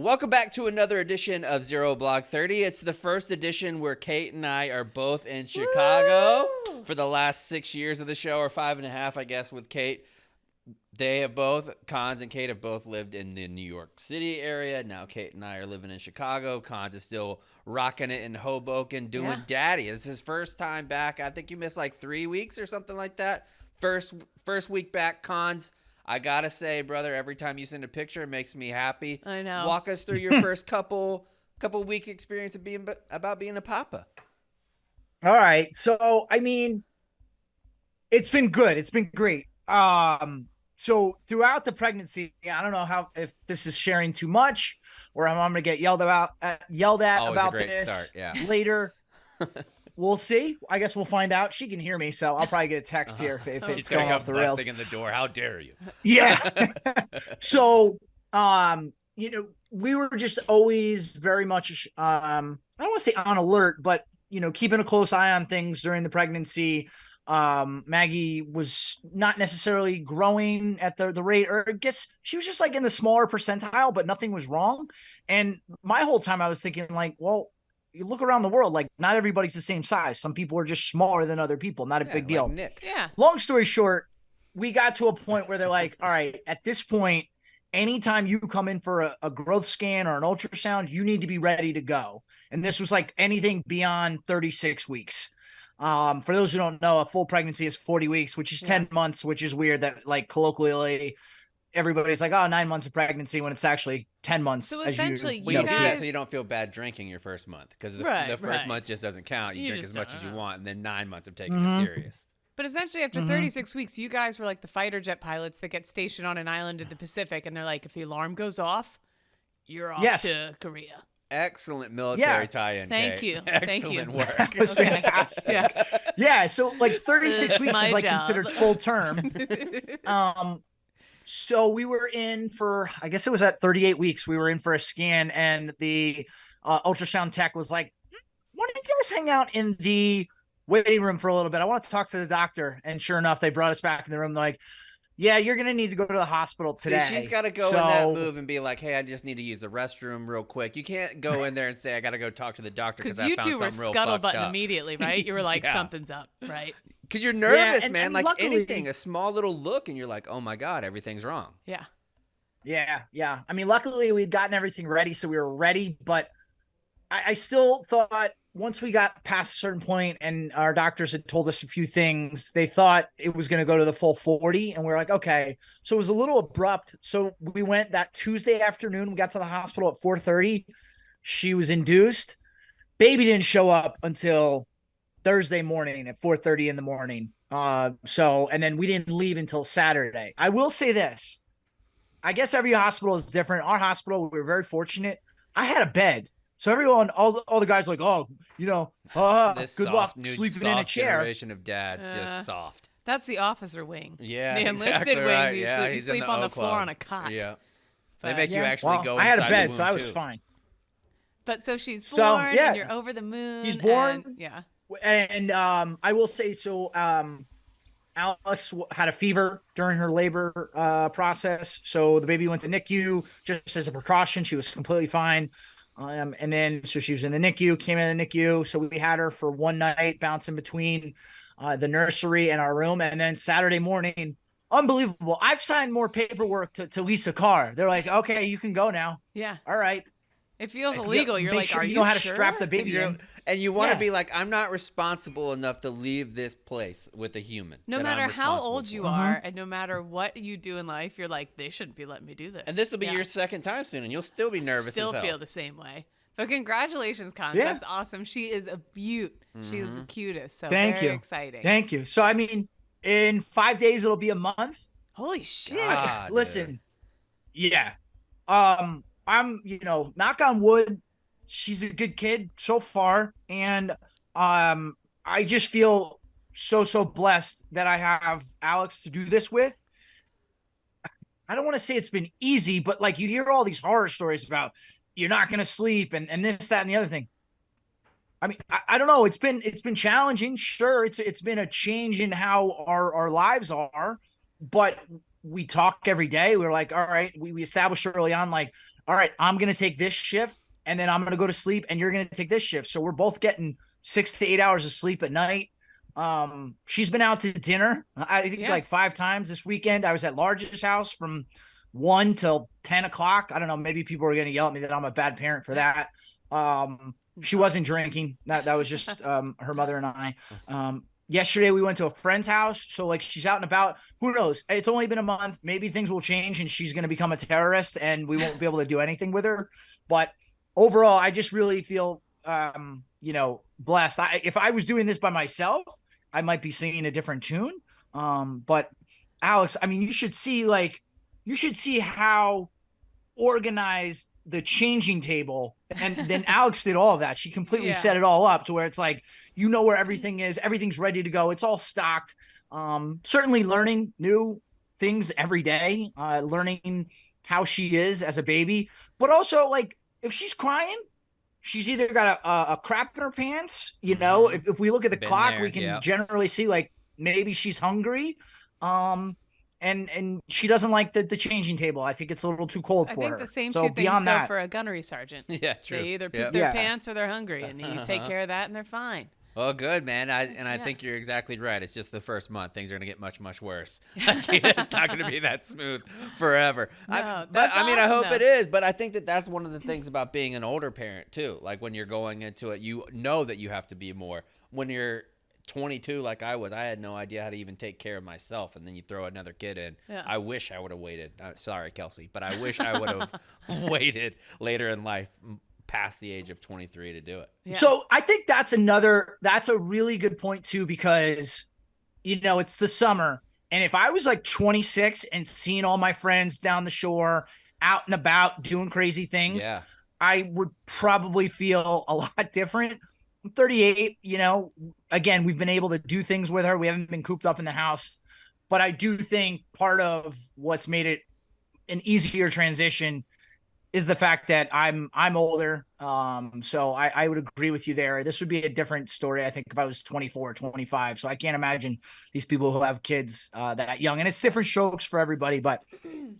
Welcome back to another edition of Zero Block 30. It's the first edition where Kate and I are both in Chicago. Woo! For the last 6 years of the show, or 5.5, I guess, with Kate. They have both, Cons and Kate have both lived in the New York City area. Now Kate and I are living in Chicago. Cons is still rocking it in Hoboken, doing daddy. It's his first time back. I think you missed like 3 weeks or something like that. First week back, Cons. I gotta say, brother, every time you send a picture, it makes me happy. I know. Walk us through your first couple week experience of being a papa. All right. So, I mean, it's been good. It's been great. So throughout the pregnancy, I don't know if this is sharing too much or I'm going to get yelled at Always about a great this start. Yeah. later. We'll see. I guess we'll find out. She can hear me, so I'll probably get a text here if She's it's gonna going come off the rails. busting in the door. How dare you? Yeah. So, we were just always very much, I don't want to say on alert, but, keeping a close eye on things during the pregnancy. Maggie was not necessarily growing at the rate, or I guess she was just like in the smaller percentile, but nothing was wrong. And my whole time I was thinking like, well, you look around the world, like not everybody's the same size. Some people are just smaller than other people. Not a big deal. Like Nick. Yeah. Long story short, we got to a point where they're like, all right, at this point, anytime you come in for a growth scan or an ultrasound, you need to be ready to go. And this was like anything beyond 36 weeks. For those who don't know, a full pregnancy is 40 weeks, which is 10 months, which is weird that like colloquially everybody's like, oh, 9 months of pregnancy when it's actually 10 months. So essentially, Well, you do that guys- so you don't feel bad drinking your first month, because the Right, first month just doesn't count. You drink just as much don't as you know. want, and then 9 months of taking it serious. But essentially, after 36 weeks, you guys were like the fighter jet pilots that get stationed on an island in the Pacific, and they're like, if the alarm goes off, you're off to Korea. Excellent military tie-in. Thank Kate. you. Excellent work. That was fantastic. Yeah. So like 36 It's weeks my is like job. considered full term. So we were in for, I guess it was at 38 weeks, we were in for a scan, and the ultrasound tech was like, why don't you guys hang out in the waiting room for a little bit? I want to talk to the doctor. And sure enough, they brought us back in the room. They're like, yeah, you're going to need to go to the hospital today. See, she's got to go in that move and be like, hey, I just need to use the restroom real quick. You can't go in there and say, I got to go talk to the doctor because you I found two were something real fucked scuttlebutting up. immediately, right? You were like, something's up, right? Because you're nervous, and- man. and like luckily- anything, a small little look, and you're like, oh my God, everything's wrong. Yeah. Yeah. I mean, luckily we'd gotten everything ready, so we were ready, but I still thought once we got past a certain point and our doctors had told us a few things, they thought it was going to go to the full 40. And we were like, okay. So it was a little abrupt. So we went that Tuesday afternoon. We got to the hospital at 4:30. She was induced. Baby didn't show up until Thursday morning at 4:30 in the morning. And then we didn't leave until Saturday. I will say this. I guess every hospital is different. Our hospital, we were very fortunate. I had a bed. So everyone, all the guys were like, oh, This good soft, luck new, sleeping in a soft chair. generation of dads, just soft. That's the officer wing. Yeah, The enlisted exactly wing, right. you Yeah, sleep, you he's in sleep the on O the floor club. on a cot. Yeah. They But- make you actually Well, go I had a inside bed, the so I womb, was too. fine. But so she's So, born, yeah. and you're over the moon. She's born. and- yeah. And I will say, so Alex had a fever during her labor process. So the baby went to NICU just as a precaution. She was completely fine. And then, so she was in the NICU, came in the NICU. So we had her for one night, bouncing between the nursery and our room. And then Saturday morning, unbelievable. I've signed more paperwork to lease a car. They're like, okay, you can go now. Yeah. All right. It feels illegal. You're Make like, sure are you you know how to sure? strap the baby in. And you want to Yeah. be like, I'm not responsible enough to leave this place with a human. No that I'm matter how responsible old for. you are, and no matter what you do in life, you're like, they shouldn't be letting me do this. And this will be Yeah. your second time soon, and you'll still be nervous Still as hell. feel the same way. But congratulations, Cons. Yeah. That's awesome. She is a beaut. She is the cutest. So Thank very you. exciting. Thank you. So, I mean, in 5 days, it'll be a month. Holy shit. God, Listen, yeah. I'm, knock on wood, she's a good kid so far. And I just feel so blessed that I have Alex to do this with. I don't want to say it's been easy, but like you hear all these horror stories about you're not going to sleep and this, that, and the other thing. I mean, I don't know. It's been challenging. Sure. It's been a change in how our lives are, but we talk every day. We're like, all right, we established early on, like, all right, I'm going to take this shift and then I'm going to go to sleep and you're going to take this shift. So we're both getting 6 to 8 hours of sleep at night. She's been out to dinner, I think like 5 times this weekend. I was at Large's house from 1 till 10 o'clock. I don't know. Maybe people are going to yell at me that I'm a bad parent for that. She wasn't drinking. That was just her mother and I. Yesterday we went to a friend's house. So like she's out and about. Who knows? It's only been a month. Maybe things will change and she's going to become a terrorist and we won't be able to do anything with her. But overall, I just really feel, blessed. If I was doing this by myself, I might be singing a different tune. But Alex, I mean, you should see how organized the changing table, and then Alex did all of that. She completely set it all up to where it's like, where everything is, everything's ready to go. It's all stocked. Certainly learning new things every day, learning how she is as a baby, but also like if she's crying, she's either got a crap in her pants, if we look at the clock, we can generally see like maybe she's hungry. And she doesn't like the changing table. I think it's a little too cold for her. I think the same two things go for a gunnery sergeant. Yeah, true. They either poop their pants or they're hungry, and you take care of that, and they're fine. Well, good, man. I think you're exactly right. It's just the first month. Things are going to get much, much worse. It's not going to be that smooth forever. No, I hope it is. But I think that's one of the things about being an older parent, too. Like when you're going into it, you know that you have to be more. When you're 22 like I was, I had no idea how to even take care of myself, and then you throw another kid in. I wish I would have waited. Sorry, Kelsey, but I wish I would have waited later in life past the age of 23 to do it. So I think that's a really good point too, because it's the summer, and if I was like 26 and seeing all my friends down the shore out and about doing crazy things, I would probably feel a lot different. I'm 38, again, we've been able to do things with her. We haven't been cooped up in the house, but I do think part of what's made it an easier transition is the fact that I'm older. So I would agree with you there. This would be a different story, I think, if I was 24 or 25. So I can't imagine these people who have kids that young, and it's different strokes for everybody, but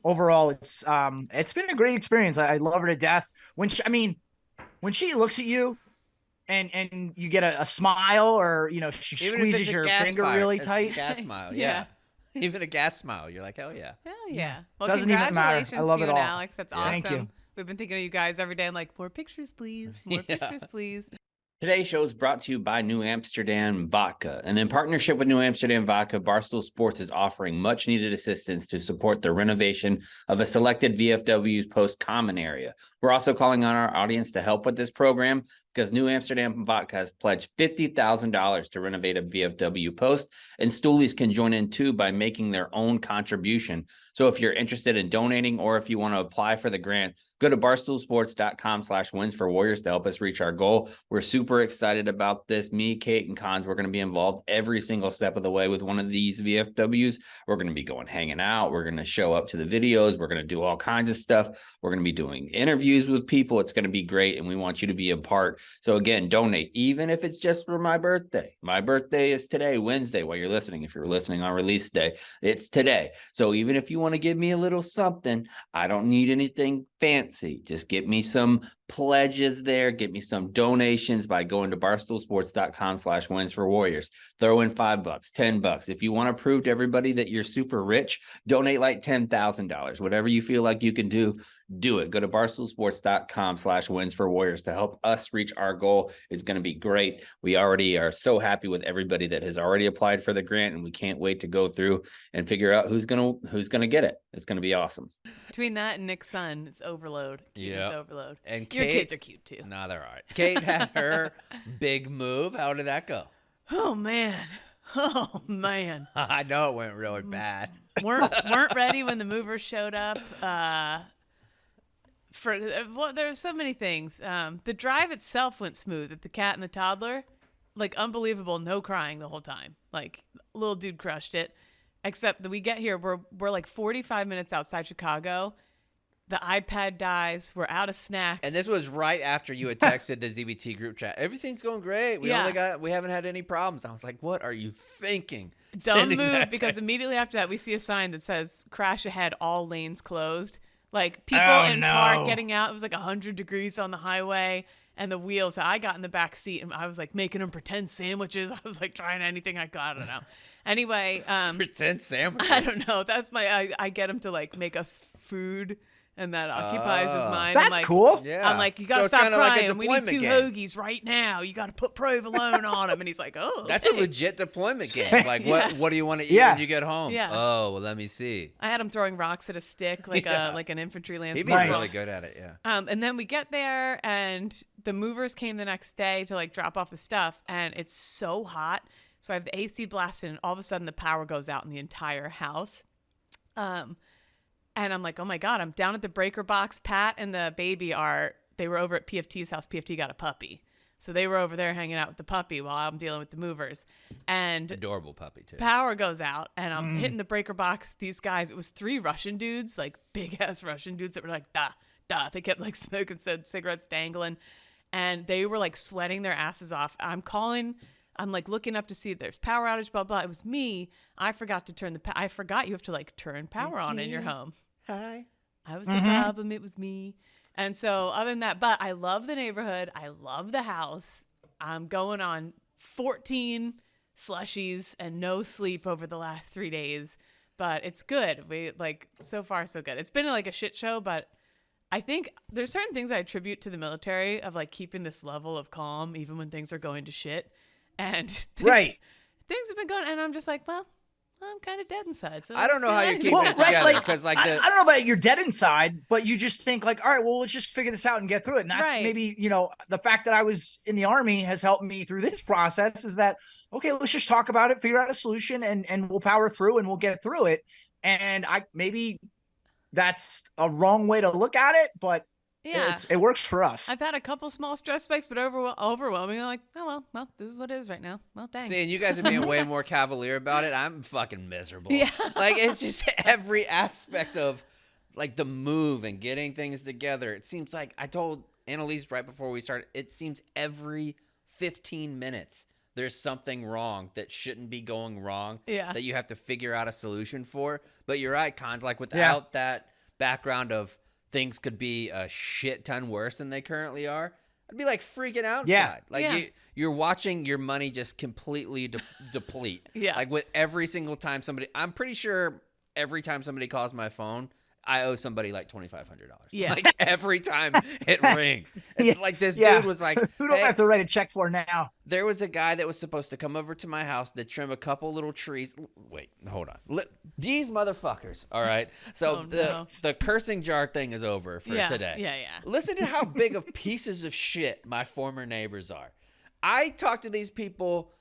overall it's been a great experience. I love her to death. When she looks at you, and you get a smile, or she squeezes your finger really tight. Gas smile, yeah. Even a gas smile, you're like, hell yeah. Hell yeah. Well, doesn't even matter. I love to it you all. and Alex. That's awesome. Thank you. We've been thinking of you guys every day. I'm like, more pictures, please. More pictures, please. Today's show is brought to you by New Amsterdam Vodka. And in partnership with New Amsterdam Vodka, Barstool Sports is offering much-needed assistance to support the renovation of a selected VFW's post-common area. We're also calling on our audience to help with this program because New Amsterdam Vodka has pledged $50,000 to renovate a VFW post, and Stoolies can join in too by making their own contribution. So if you're interested in donating, or if you want to apply for the grant, go to barstoolsports.com/wins for Warriors to help us reach our goal. We're super excited about this. Me, Kate, and Cons, we're going to be involved every single step of the way with one of these VFWs. We're going to be hanging out. We're going to show up to the videos. We're going to do all kinds of stuff. We're going to be doing interviews with people. It's going to be great, and we want you to be a part. So again, donate, even if it's just for my birthday. My birthday is today, Wednesday, while you're listening. If you're listening on release day, it's today. So even if you want to give me a little something, I don't need anything fancy. Just get me some pledges there. Get me some donations by going to barstoolsports.com/wins for Warriors. Throw in $5, $10. If you want to prove to everybody that you're super rich, donate like $10,000. Whatever you feel like you can do it. Go to barstoolsports.com/wins for Warriors to help us reach our goal. It's going to be great. We already are so happy with everybody that has already applied for the grant, and we can't wait to go through and figure out who's going to get it. It's going to be awesome. Between that and Nick's son, it's overload. It's overload. And your kids are cute too. No, they're all right. Kate had her big move. How did that go? Oh man. I know it went really bad. weren't ready when the movers showed up. There's so many things. The drive itself went smooth. At the cat and the toddler, like unbelievable, no crying the whole time. Like little dude crushed it. Except that we get here, we're like 45 minutes outside Chicago. The iPad dies. We're out of snacks. And this was right after you had texted the ZBT group chat. Everything's going great. We haven't had any problems. I was like, what are you thinking? Don't move, because immediately after that, we see a sign that says crash ahead, all lanes closed. Like people Oh, in no. park getting out. It was like 100 degrees on the highway, and the wheels. I got in the back seat, and I was like making them pretend sandwiches. I was like trying anything I got. I don't know. Anyway, Pretend sandwiches. I don't know. That's my. I get him to like make us food, and that occupies his Oh. mind. I'm That's like, cool. Yeah. I'm like, you gotta So it's stop kinda like a crying. We need 2 deployment game. hoagies right now. You gotta put provolone on them. And he's like, oh, That's a okay. legit deployment game. Like, what do you want to eat Yeah. when you get home? Yeah. Oh, well, let me see. I had him throwing rocks at a stick, like Yeah. like an infantry lance. He'd be Nice. really good at it, yeah. And then we get there, and the movers came the next day to like drop off the stuff, and it's so hot. So I have the AC blasted, and all of a sudden the power goes out in the entire house. And I'm like, oh my God, I'm down at the breaker box. Pat and the baby they were over at PFT's house. PFT got a puppy. So they were over there hanging out with the puppy while I'm dealing with the movers. And Adorable puppy, too. power goes out, and I'm hitting the breaker box. These guys, it was 3 Russian dudes, like big ass Russian dudes that were like, da, da. They kept like smoking cigarettes dangling, and they were like sweating their asses off. I'm like looking up to see if there's power outage, blah, blah. It was me. I forgot to turn I forgot you have to like turn power on in your home. Hi. I was the problem. It was me. And so other than that, but I love the neighborhood. I love the house. I'm going on 14 slushies and no sleep over the last 3 days, but it's good. We like, so far so good. It's been like a shit show, but I think there's certain things I attribute to the military of like keeping this level of calm even when things are going to shit. And things have been going, and I'm just like, well, I'm kind of dead inside. So I don't know how you're keeping Well, it right, together like, because, like, I the don't know about you're dead inside, but you just think like, all right, well, let's just figure this out and get through it. And that's Right. maybe, the fact that I was in the Army has helped me through this process is that, okay, let's just talk about it, figure out a solution, and we'll power through and we'll get through it. And maybe that's a wrong way to look at it, but yeah. it works for us. I've had a couple small stress spikes, but overwhelming. I'm like, oh, well, this is what it is right now. Well, dang. See, and you guys are being way more cavalier about it. I'm fucking miserable. Yeah. Like, it's just every aspect of, like, the move and getting things together. It seems like, I told Annalise right before we started, it seems every 15 minutes there's something wrong that shouldn't be going wrong. Yeah. That you have to figure out a solution for. But you're right, Cons. Like, without that background of things could be a shit ton worse than they currently are, I'd be like freaking out inside. Like Yeah. you're watching your money just completely deplete. Yeah. Like with every single time I'm pretty sure every time somebody calls my phone, I owe somebody like $2,500. Yeah. Like every time it rings. And Yeah. like this Yeah. dude was like, Who do I "Hey, have to write a check for now? there was a guy that was supposed to come over to my house to trim a couple little trees. Wait, hold on. These motherfuckers, all right? So Oh, no. the cursing jar thing is over for today. Yeah. Listen to how big of pieces of shit my former neighbors are. I talked to these people.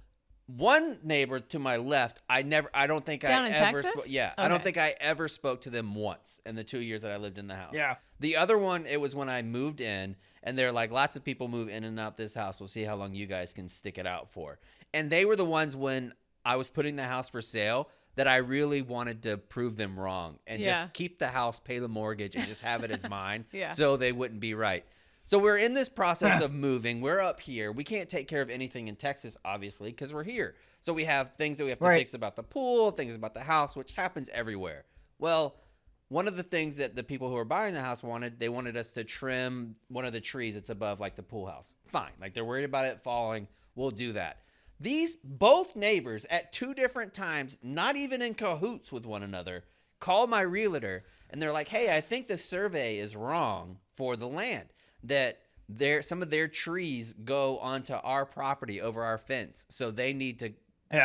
One neighbor to my left, I don't think Down I in ever Texas? I don't Okay. think I ever spoke to them once in the 2 years that I lived in the house. Yeah. The other one, it was when I moved in, and they're like, lots of people move in and out this house. We'll see how long you guys can stick it out for. And they were the ones when I was putting the house for sale that I really wanted to prove them wrong and Yeah. just keep the house, pay the mortgage, and just have it as mine Yeah. so they wouldn't be right. So we're in this process of moving. We're up here. We can't take care of anything in Texas, obviously, because we're here. So we have things that we have to Right. fix about the pool, things about the house, which happens everywhere. Well, one of the things that the people who are buying the house they wanted us to trim one of the trees that's above like the pool house. Fine. Like they're worried about it falling. We'll do that. These both neighbors at 2 different times, not even in cahoots with one another, call my realtor and they're like, hey, I think the survey is wrong for the land. That some of their trees go onto our property over our fence. So they need to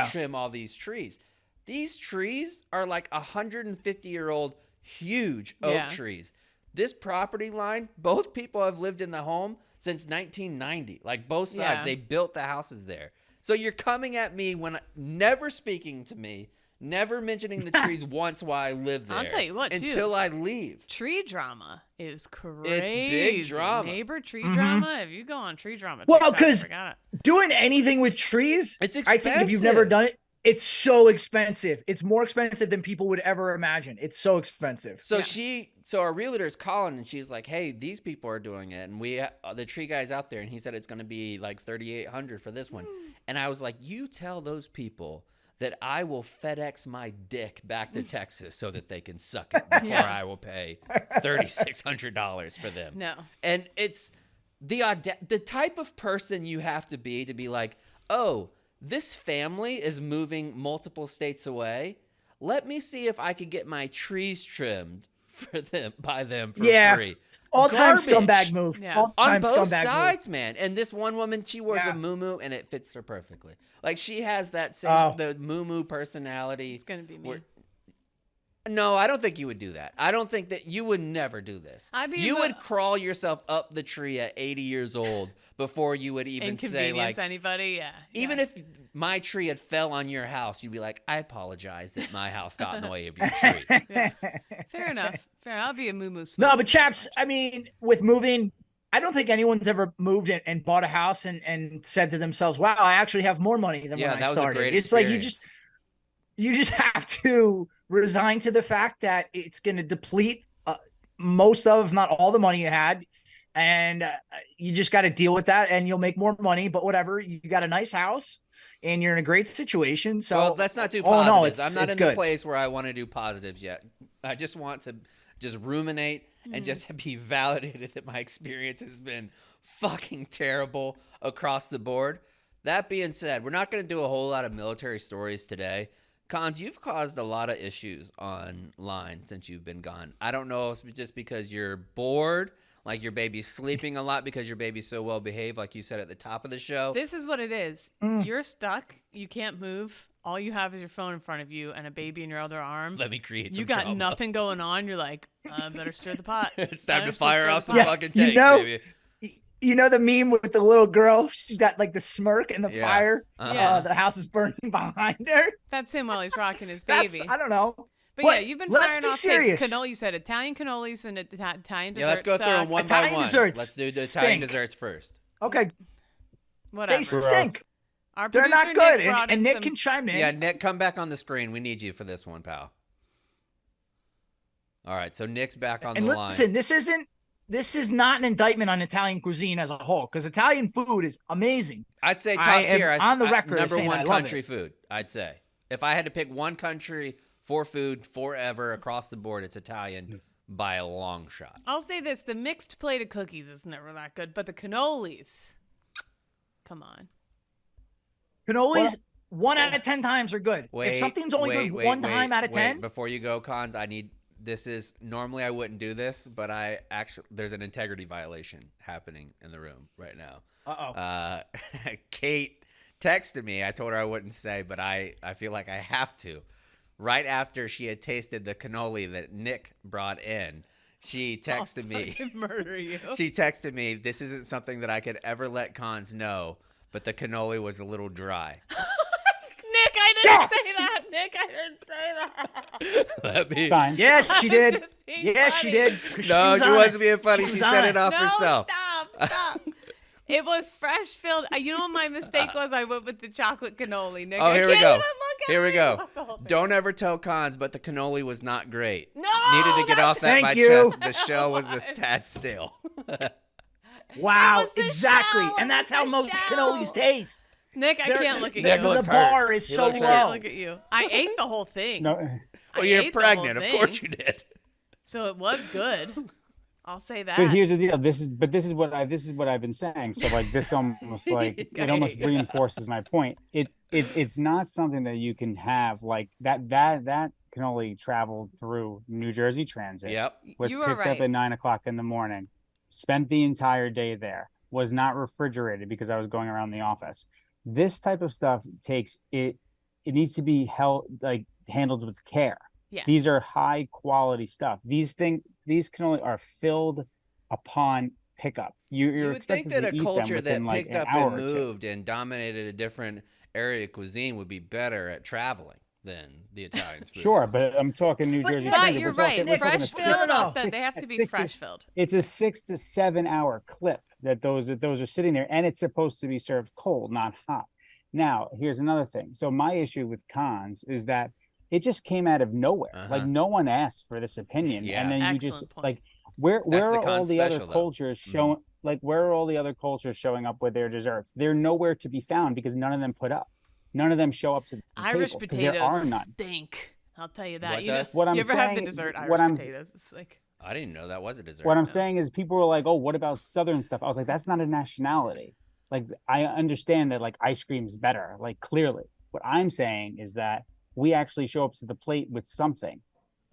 trim all these trees. These trees are like 150-year-old huge oak trees. This property line, both people have lived in the home since 1990. Like both sides, Yeah. they built the houses there. So you're coming at me never speaking to me, never mentioning the trees once while I live there. I'll tell you what, too. Until I leave. Tree drama is crazy. It's big drama. Neighbor tree drama. If you go on tree drama, Well, TikTok, 'cause forgot it. Doing anything with trees, It's I think if you've never expensive. done it, it's so expensive. It's more expensive than people would ever imagine. It's so expensive. So our realtor is calling and she's like, "Hey, these people are doing it, and the tree guy's out there, and he said it's going to be like $3,800 for this one." And I was like, "You tell those people that I will FedEx my dick back to Texas so that they can suck it before I will pay $3,600 for them. No. And it's the type of person you have to be like, oh, this family is moving multiple states away. Let me see if I could get my trees trimmed by them for free. All-time Garbage. scumbag move. Yeah. On both sides, man. And this one woman, she wears a muumuu, and it fits her perfectly. Like, she has that same the muumuu personality. It's gonna be me. No, I don't think you would do that. I don't think that you would never do this. You would crawl yourself up the tree at 80 years old before you would even say, like, anybody. Yeah. even if my tree had fell on your house, you'd be like, I apologize that my house got in the way of your tree. Fair enough. I'll be a moo-moo. No, but chaps, I mean, with moving, I don't think anyone's ever moved and bought a house and said to themselves, wow, I actually have more money than when I started. That was a great It's experience. like you just have to resign to the fact that it's going to deplete most of, if not all, the money you had. And you just got to deal with that, and you'll make more money, but whatever. You got a nice house and you're in a great situation. So well, let's not do positives. I'm not in the place where I want to do positives yet. I just want to just ruminate and just be validated that my experience has been fucking terrible across the board. That being said, we're not going to do a whole lot of military stories today. Cons, you've caused a lot of issues online since you've been gone. I don't know if it's just because you're bored, like your baby's sleeping a lot because your baby's so well behaved, like you said at the top of the show. This is what it is. You're stuck. You can't move. All you have is your phone in front of you and a baby in your other arm. Let me create some You got trouble. nothing going on. You're like, better stir the pot. It's time to fire off some fucking you takes, know, baby. You know the meme with the little girl? She's got like the smirk and the fire. Yeah. The house is burning behind her. That's him while he's rocking his baby. I don't know. But What? yeah, you've been Let's firing be off serious. takes. Cannoli, you said Italian cannolis and Italian desserts. Yeah, let's go through them one by Italian one. desserts Let's do the Italian stink. desserts first. Okay, Whatever. they stink. Our They're producer not good. Nick brought And in Nick some- can chime in. Yeah, Nick, come back on the screen. We need you for this one, pal. All right, so Nick's back on And the listen, line. this is not an indictment on Italian cuisine as a whole, because Italian food is amazing. I'd say top I am tier. on the record as number saying I one love country it. food, I'd say. If I had to pick one country for food forever across the board, it's Italian by a long shot. I'll say this: the mixed plate of cookies is never that good, but the cannolis, come on. Cannolis, 1 out of 10 times are good. Wait, if something's only good one time out of 10, Before you go, Cons, this is normally I wouldn't do this, but there's an integrity violation happening in the room right now. Kate texted me. I told her I wouldn't say, but I feel like I have to. Right after she had tasted the cannoli that Nick brought in, she texted me. Fucking murder you. She texted me, this isn't something that I could ever let Cons know, but the cannoli was a little dry. Nick, I didn't say that. Nick, I didn't say that. Let me. Fine. yes, she I was did. just being Yes, she funny. did. 'Cause No, was she honest. wasn't being funny. She was set it honest. off No, herself. stop. It was fresh filled. You know what my mistake was? I went with the chocolate cannoli, Nick. Oh, I here we can't go. even look at Here we it. go. Fuck the whole thing. Don't ever tell Cons, but the cannoli was not great. No, Needed to get off that Thank my you. chest. The shell was a tad stale. Wow, It was the exactly. shell. And It that's was how the most shell. cannolis taste. Nick, I can't look at Nick you. looks The hurt. bar is He so looks I hurt. can't low. look at you. I ate the whole thing. No, I Well, you're ate the whole pregnant. Of thing. course you did. So it was good. I'll say that. but here's the deal. This is what I've been saying. So like this almost like it almost reinforces my point. It's not something that you can have like that can only travel through New Jersey Transit. Yep. Was You were picked right. up at 9 o'clock in the morning, spent the entire day there, was not refrigerated because I was going around the office. This type of stuff takes it needs to be handled with care. Yes. These are high quality stuff. These cannoli are filled upon pickup. You're You would think expected that to a eat them culture that within, like, picked an up hour and or two. moved and dominated a different area of cuisine would be better at traveling than the Italians. food Sure, is. but I'm talking New Jersey. But But Transit. you're We're talking- right. we're talking Fresh a six- filled no, stuff, they have to be six- fresh filled. It's a 6 to 7 hour clip that those are sitting there, and it's supposed to be served cold, not hot. Now, here's another thing. So my issue with Cons is that it just came out of nowhere. Like Uh-huh. no one asked for this opinion, Yeah. and then you Excellent just point. like where the are all Con the other special, though. cultures showing? Like where are all the other cultures showing up with their desserts? They're nowhere to be found because none of them put up. None of them show up to the Irish table because there are potatoes none. stink. I'll tell you that. What You know, does? What I'm you ever have the saying- dessert what Irish I'm- potatoes? It's like I didn't know that was a dessert. What I'm No. saying is people were like, oh, what about Southern stuff? I was like, that's not a nationality. Like, I understand that like ice cream's better, like clearly. What I'm saying is that we actually show up to the plate with something,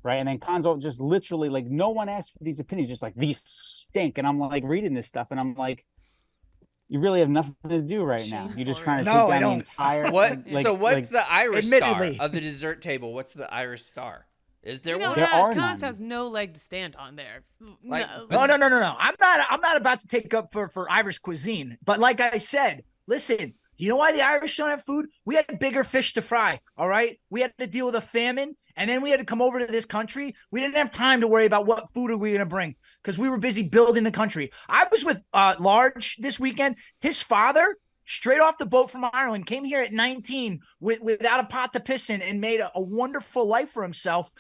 right? And then Konzo just literally like no one asked for these opinions, just like these stink. And I'm like reading this stuff and I'm like, you really have nothing to do right now. Shameful, You're just trying to really. No, take I down the don't. entire What? like, So what's like, the Irish Admittedly. star of the dessert table? What's the Irish star? Is there you know, one? There are Cons none. has no leg to stand on there. Like, no. No. I'm not about to take up for Irish cuisine. But like I said, listen, you know why the Irish don't have food? We had bigger fish to fry. All right. We had to deal with a famine. And then we had to come over to this country. We didn't have time to worry about what food are we going to bring because we were busy building the country. I was with Large this weekend. His father, straight off the boat from Ireland, came here at 19 without a pot to piss in and made a wonderful life for himself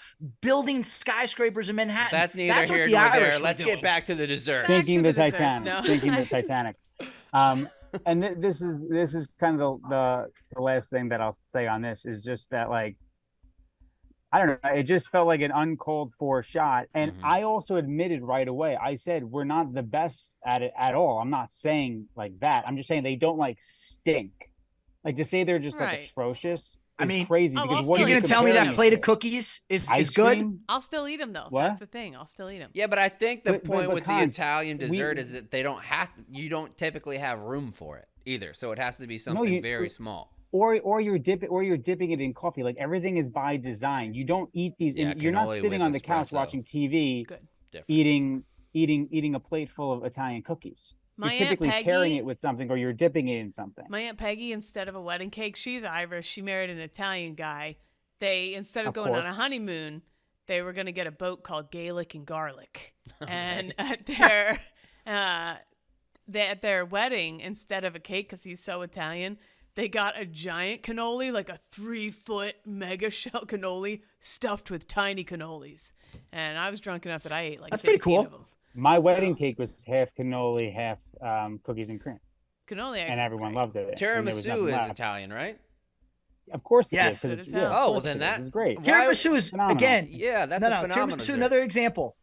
building skyscrapers in Manhattan. That's neither what here the nor Irish there. were Let's doing. get back to the dessert. Back sinking to the the desserts, Titanic, no. sinking the Titanic. And this is kind of the last thing that I'll say on this is just that like I don't know, it just felt like an uncalled for shot. And I also admitted right away, I said we're not the best at it at all. I'm not saying like that. I'm just saying they don't like stink. Like to say they're just Right. like atrocious I is mean, crazy I'll because still what You're are you going to tell me comparing that it plate to? of cookies is Ice good? cream? I'll still eat them though. What? That's the thing. I'll still eat them. Yeah, but I think the But point with the Cons, Italian dessert we- is that they don't have to, you don't typically have room for it either. So it has to be something you- very small. Or you're dipping it in coffee. Like everything is by design. You don't eat these. Yeah, You're not cannoli sitting with on the couch espresso. watching TV, Good. Different. eating a plate full of Italian cookies. My You're Aunt typically Peggy- pairing it with something, or you're dipping it in something. My Aunt Peggy, instead of a wedding cake, she's Irish. She married an Italian guy. They, instead of Of going on a course. honeymoon, they were going to get a boat called Gaelic and Garlic. And at their wedding, instead of a cake, because he's so Italian, they got a giant cannoli, like a 3-foot mega shell cannoli stuffed with tiny cannolis. And I was drunk enough that I ate like That's pretty 15 cool. of them. My wedding So- cake was half cannoli, half cookies and cream, Cannoli, and everyone loved it. and there was Tiramisu nothing is left. Italian, right? Of course, Yes. it Good is. as Yeah, hell. of Oh, well, course then it that- is great. Why- Tiramisu is, Phenomenal. again, Yeah, that's a phenomenal tiramisu, dessert. another example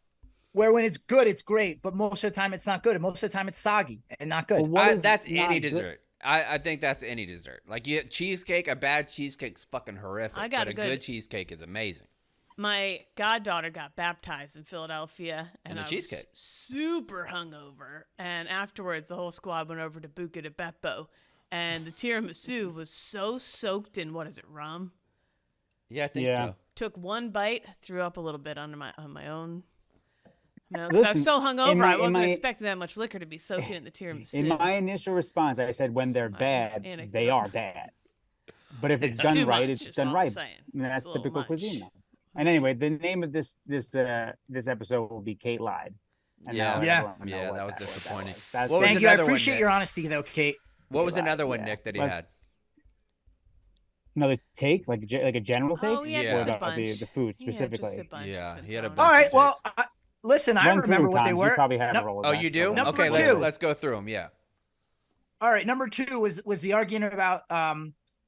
where when it's good, it's great, but most of the time it's not good. And most of the time it's soggy and not good. Well, what is That's not any good- dessert. I think that's any dessert. Like you cheesecake, a bad cheesecake's fucking horrific. I got but a a good- good cheesecake is amazing. My goddaughter got baptized in Philadelphia, and a I cheesecake. was super hungover. And afterwards, the whole squad went over to Buca di Beppo, and the tiramisu was so soaked in rum. Yeah, I think Yeah. so. Took one bite, threw up a little bit on my own. No, 'cause I Listen, was so hungover, in my- I in wasn't my- expecting that much liquor to be soaking in the tiramisu. In my initial response, I said when they're my bad, they anecdote. are bad. But if it's It's done too right, much, it's is done all I'm right. saying. And It's that's a little typical much. cuisine. Now. And anyway, the name of this episode will be Kate Lied. And Yeah. now Yeah. everyone will know Yeah, what that was what disappointing. was. That's What was Thank you. I another one, appreciate Nick? your honesty, though, Kate. What was Kate another Lied, one, yeah. Nick, that he Let's- had? another take, like a general take. Oh, yeah, Yeah. just Or a about the bunch. food Yeah, specifically. just a bunch. Yeah, It's been he had a thrown bunch. All out. right. Well, listen, I Run remember through, what they Cons. were. You probably have No- a roll. Oh, you do? Number Okay, two. let's go through them. Yeah. All right, number 2 was the argument about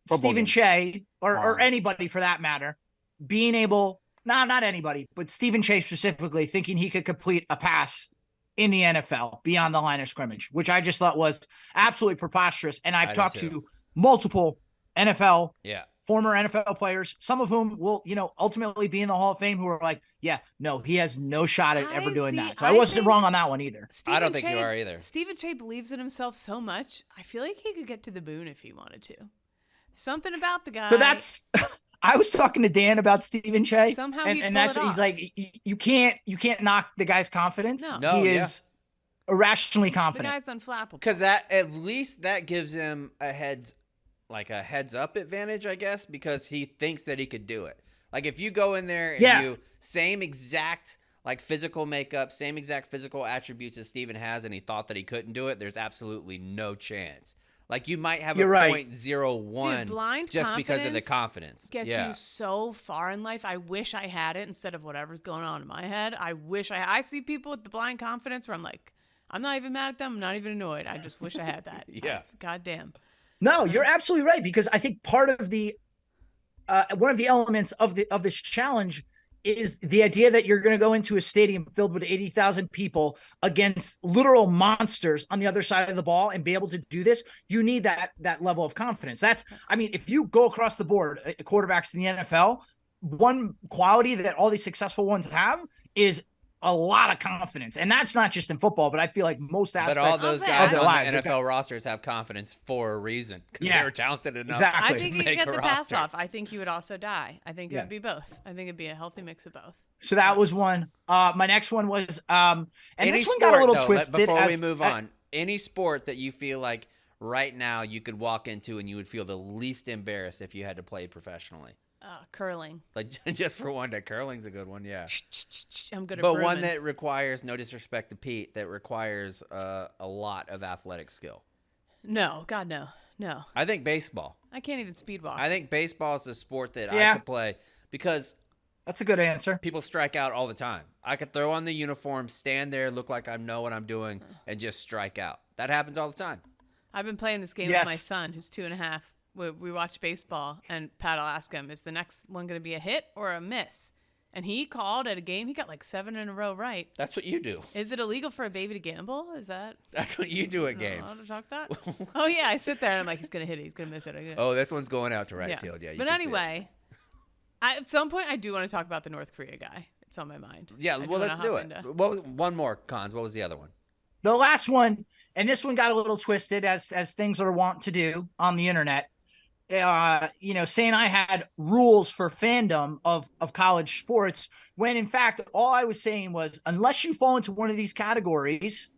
Football Stephen games. Che or Oh. anybody for that matter being able, not anybody, but Stephen Che specifically thinking he could complete a pass in the NFL beyond the line of scrimmage, which I just thought was absolutely preposterous. And I I've do talked too. to multiple NFL, Yeah. former NFL players, some of whom will, ultimately be in the Hall of Fame, who are like, yeah, no, he has no shot at ever doing that. So I wasn't think wrong on that one either. I don't Stephen think you Che- are either. Stephen Che believes in himself so much. I feel like he could get to the moon if he wanted to. Something about the guy. So that's I was talking to Dan about Stephen Che, Somehow and, he'd and pull that's it what he's off. like. You can't knock the guy's confidence. No. No, he yeah. is irrationally the confident. guy's unflappable. Because that at least that gives him a heads up advantage, I guess, because he thinks that he could do it. Like if you go in there and Yeah. you same exact like physical makeup, same exact physical attributes as Steven has, and he thought that he couldn't do it, there's absolutely no chance. Like you might have You're a right. 0.01 Dude, blind just because of the confidence. gets Yeah. you so far in life. I wish I had it instead of whatever's going on in my head. I wish I see people with the blind confidence where I'm like, I'm not even mad at them. I'm not even annoyed. I just wish I had that. Yeah. Goddamn. No, you're absolutely right, because I think part of the one of the elements of this challenge is the idea that you're going to go into a stadium filled with 80,000 people against literal monsters on the other side of the ball and be able to do this. You need that level of confidence. I mean, if you go across the board, quarterbacks in the NFL, one quality that all these successful ones have is a lot of confidence. And that's not just in football, but I feel like most aspects. But all those guys their on lives, the NFL rosters have confidence for a reason, because Yeah. they were talented enough. Exactly. I think you make get a the pass roster. off. I think you would also die. I think it Yeah. would be both. I think it'd be a healthy mix of both. So that was one. My next one was, and Any this one sport, got a little though, twisted. before we move on, any sport that you feel like right now you could walk into and you would feel the least embarrassed if you had to play professionally? Curling. Like, just for one day, curling's a good one, yeah. I'm good at But brooming. one that requires, no disrespect to Pete, that requires a lot of athletic skill. No, God, no. No. I think baseball. I can't even speed walk. I think baseball is the sport that I Yeah. could play because That's a good answer. people strike out all the time. I could throw on the uniform, stand there, look like I know what I'm doing, and just strike out. That happens all the time. I've been playing this game Yes. with my son, who's 2.5. We watch baseball, and Pat will ask him, is the next one going to be a hit or a miss? And he called at a game. He got like 7 in a row right. That's what you do. Is it illegal for a baby to gamble? Is that? That's what you do at Am I allowed games. to talk that? Oh, yeah. I sit there, and I'm like, he's going to hit it. He's going to miss it. Oh, this one's going out to right field. Yeah. You But can see it. anyway, at some point, I do want to talk about the North Korea guy. It's on my mind. Yeah, I do well, wanna let's do hop it. into- What was, one more, Cons. What was the other one? The last one, and this one got a little twisted, as things are wont to do on the internet. Saying I had rules for fandom of college sports, when in fact all I was saying was, unless you fall into one of these categories,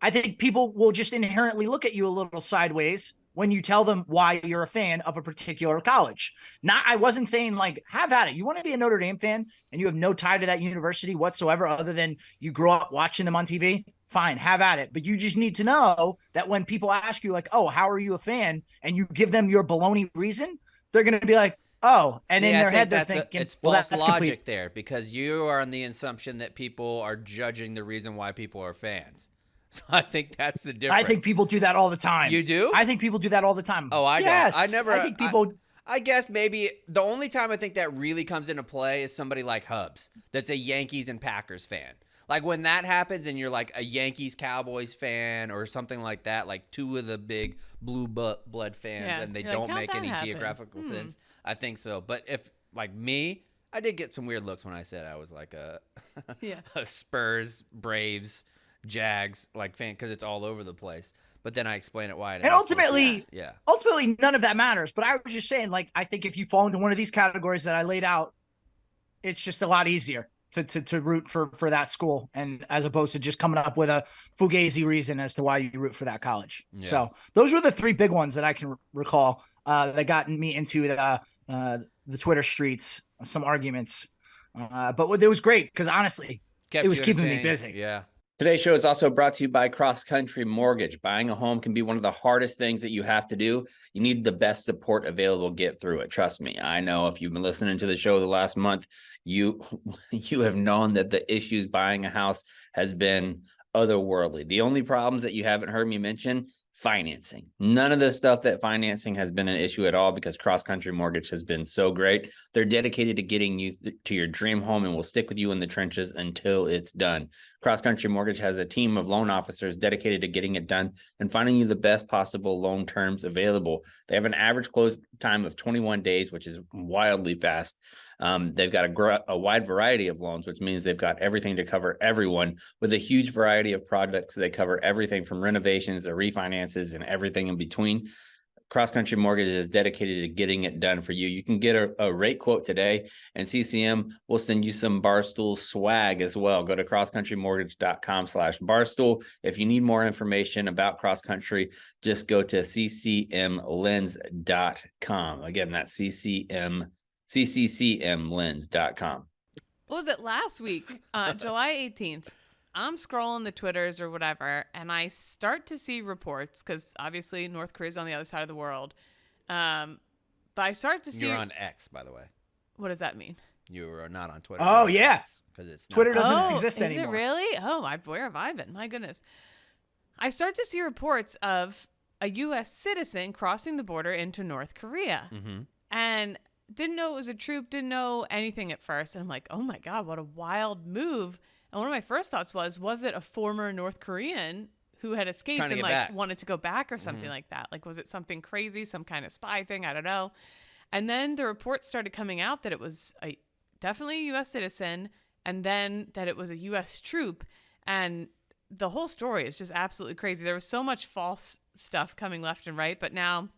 I think people will just inherently look at you a little sideways when you tell them why you're a fan of a particular college. I wasn't saying like, have at it. You want to be a Notre Dame fan and you have no tie to that university whatsoever, other than you grew up watching them on TV. Fine, have at it. But you just need to know that when people ask you like, oh, how are you a fan? And you give them your baloney reason, they're going to be like, oh, and See, in I their think head, they're that's thinking, it's well, false that's logic complete. there, because you are on the assumption that people are judging the reason why people are fans. So I think that's the difference. I think people do that all the time. You do? I think people do that all the time. Oh, I yes, don't. I never. I think people. I guess maybe the only time I think that really comes into play is somebody like Hubs, that's a Yankees and Packers fan. Like when that happens and you're like a Yankees Cowboys fan or something like that, like two of the big blue blood fans, Yeah. and they You're like, don't how'd make that any happen? geographical sense. I think so. But if like me, I did get some weird looks when I said I was like a, Yeah. a Spurs, Braves, Jags like fan, because it's all over the place. But then I explain it why. And ultimately, yeah. ultimately, none of that matters. But I was just saying, like, I think if you fall into one of these categories that I laid out, it's just a lot easier to root for that school, and as opposed to just coming up with a fugazi reason as to why you root for that college. Yeah. So those were the three big ones that I can recall that got me into the Twitter streets, some arguments. But it was great because honestly, Kept it was you keeping me entertained. busy. Yeah. Today's show is also brought to you by Cross Country Mortgage. Buying a home can be one of the hardest things that you have to do. You need the best support available to get through it. Trust me, I know if you've been listening to the show the last month, you have known that the issues buying a house has been otherworldly. The only problems that you haven't heard me mention, financing. None of the stuff that financing has been an issue at all, because Cross Country Mortgage has been so great. They're dedicated to getting you to your dream home and will stick with you in the trenches until it's done. Cross Country Mortgage has a team of loan officers dedicated to getting it done and finding you the best possible loan terms available. They have an average close time of 21 days, which is wildly fast. They've got a wide variety of loans, which means they've got everything to cover everyone, with a huge variety of products. They cover everything from renovations to refinances and everything in between. Cross Country Mortgage is dedicated to getting it done for you. You can get a rate quote today, and CCM will send you some Barstool swag as well. Go to crosscountrymortgage.com/Barstool. If you need more information about Cross Country, just go to ccmlens.com. Again, that's cccmlens.com. What was it last week? July 18th. I'm scrolling the Twitters or whatever, and I start to see reports, because obviously North Korea's on the other side of the world. But I start to see. You're on X, by the way. What does that mean? You are not on Twitter. Oh, You're on yeah. X, 'cause it's not- Twitter doesn't exist is anymore. it really? Oh, where have I been? My goodness. I start to see reports of a U.S. citizen crossing the border into North Korea. Mm-hmm. And didn't know it was a troop, didn't know anything at first. And I'm like, oh my God, what a wild move. And one of my first thoughts was it a former North Korean who had escaped and like back. wanted to go back or something like that? Like, was it something crazy, some kind of spy thing? I don't know. And then the reports started coming out that it was definitely a U.S. citizen, and then that it was a U.S. troop. And the whole story is just absolutely crazy. There was so much false stuff coming left and right, but now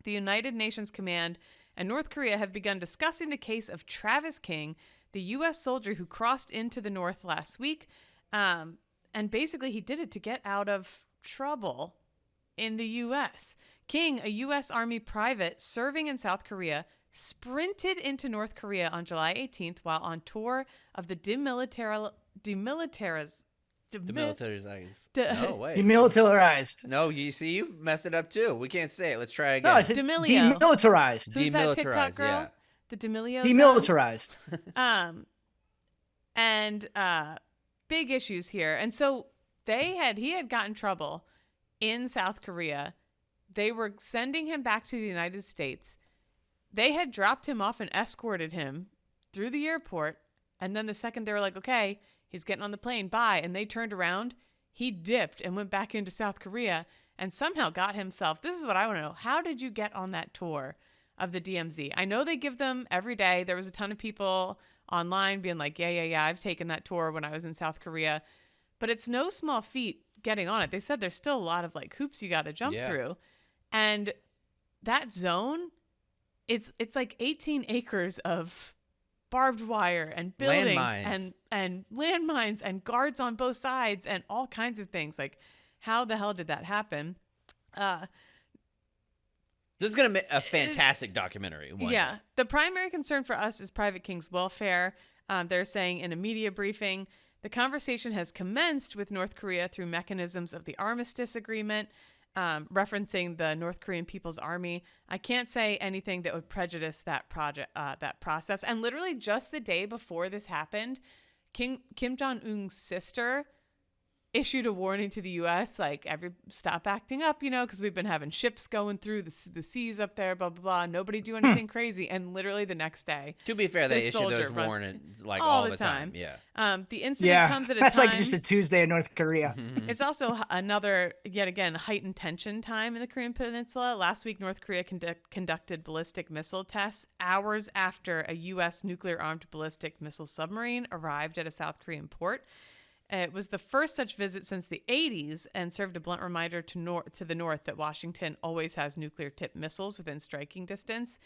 the United Nations Command and North Korea have begun discussing the case of Travis King, the U.S. soldier who crossed into the North last week. And basically, he did it to get out of trouble in the U.S. King, a U.S. Army private serving in South Korea, sprinted into North Korea on July 18th while on tour of the demilitarized. Demilitarized. No, you see, you messed it up too. We can't say it. Let's try it again. No, I said Demilio. demilitarized. Who's that TikTok Demilitarized, girl? yeah. The Demilio zone? Demilitarized. And big issues here. And so he had gotten trouble in South Korea. They were sending him back to the United States. They had dropped him off and escorted him through the airport. And then the second they were like, okay, he's getting on the plane, bye. And they turned around. He dipped and went back into South Korea and somehow got himself. This is what I want to know. How did you get on that tour of the DMZ? I know they give them every day. There was a ton of people online being like, yeah, I've taken that tour when I was in South Korea. But it's no small feat getting on it. They said there's still a lot of like hoops you got to jump through. And that zone, it's like 18 acres of barbed wire and buildings and landmines and guards on both sides and all kinds of things. Like, how the hell did that happen? This is going to make a fantastic documentary. Yeah. The primary concern for us is Private King's welfare. They're saying in a media briefing, the conversation has commenced with North Korea through mechanisms of the armistice agreement, referencing the North Korean People's Army. I can't say anything that would prejudice that process. And literally just the day before this happened, Kim Jong-un's sister issued a warning to the U.S. like, stop acting up, because we've been having ships going through the seas up there, blah, blah, blah. Nobody do anything crazy. And literally the next day. To be fair, they issue those warnings like all the time. Yeah. The incident comes at a time. That's like just a Tuesday in North Korea. It's also another, yet again, heightened tension time in the Korean Peninsula. Last week, North Korea conducted ballistic missile tests hours after a U.S. nuclear-armed ballistic missile submarine arrived at a South Korean port. It was the first such visit since the 80s and served a blunt reminder to the north that Washington always has nuclear-tipped missiles within striking distance.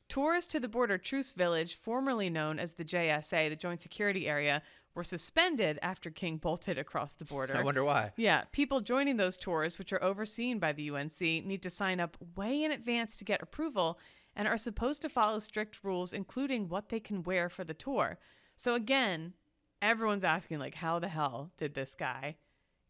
Tours to the border truce village, formerly known as the JSA, the Joint Security Area, were suspended after King bolted across the border. I wonder why. Yeah. People joining those tours, which are overseen by the UNC, need to sign up way in advance to get approval and are supposed to follow strict rules, including what they can wear for the tour. So again, everyone's asking, like, how the hell did this guy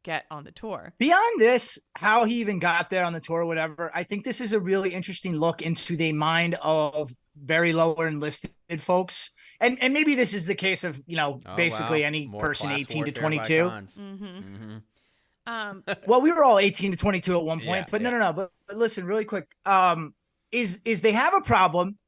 get on the tour? Beyond this, how he even got there on the tour or whatever, I think this is a really interesting look into the mind of very lower enlisted folks. And maybe this is the case of, basically any More person class 18 to warfare 22. Well, we were all 18 to 22 at one point, but no. But listen, really quick, is they have a problem.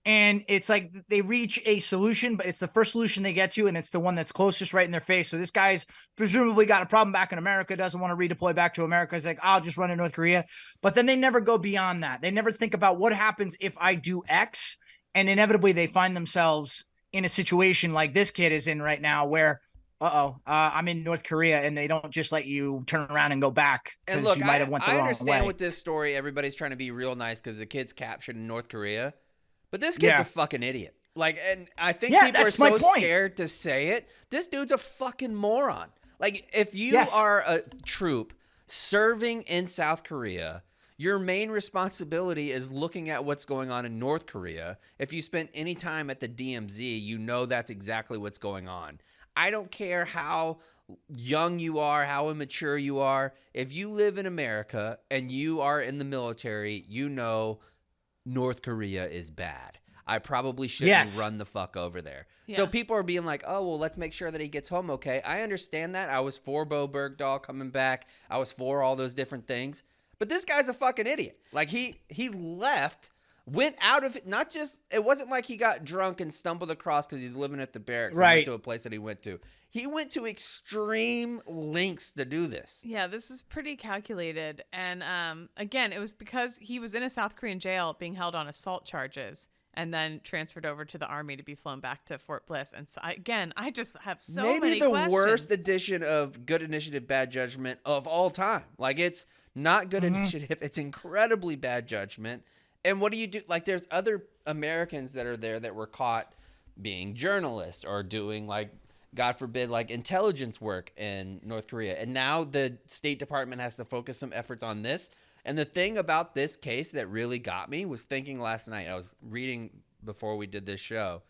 And it's like they reach a solution, but it's the first solution they get to, and it's the one that's closest right in their face. So this guy's presumably got a problem back in America, doesn't want to redeploy back to America. He's like, I'll just run to North Korea. But then they never go beyond that. They never think about what happens if I do X. And inevitably they find themselves in a situation like this kid is in right now where, I'm in North Korea, and they don't just let you turn around and go back. And look, you might have went the I wrong understand way. with this story, everybody's trying to be real nice because the kid's captured in North Korea. But this kid's a fucking idiot. Like, and I think people are so scared to say it. This dude's a fucking moron. Like, if you are a troop serving in South Korea, your main responsibility is looking at what's going on in North Korea. If you spent any time at the DMZ, you know that's exactly what's going on. I don't care how young you are, how immature you are. If you live in America and you are in the military, you know North Korea is bad. I probably shouldn't run the fuck over there. Yeah. So people are being like, oh, well, let's make sure that he gets home okay. I understand that. I was for Bo Bergdahl coming back. I was for all those different things. But this guy's a fucking idiot. Like he left, went out of it. Not just, it wasn't like he got drunk and stumbled across because he's living at the barracks and went to a place that he went to. He went to extreme lengths to do this. Yeah, this is pretty calculated. And again, it was because he was in a South Korean jail being held on assault charges and then transferred over to the army to be flown back to Fort Bliss. And so I just have so many Maybe the questions. worst edition of Good Initiative, Bad Judgment of all time. Like, it's not Good Initiative. It's incredibly bad judgment. And what do you do? Like, there's other Americans that are there that were caught being journalists or doing, like, God forbid, like intelligence work in North Korea. And now the State Department has to focus some efforts on this. And the thing about this case that really got me was thinking last night, I was reading before we did this show.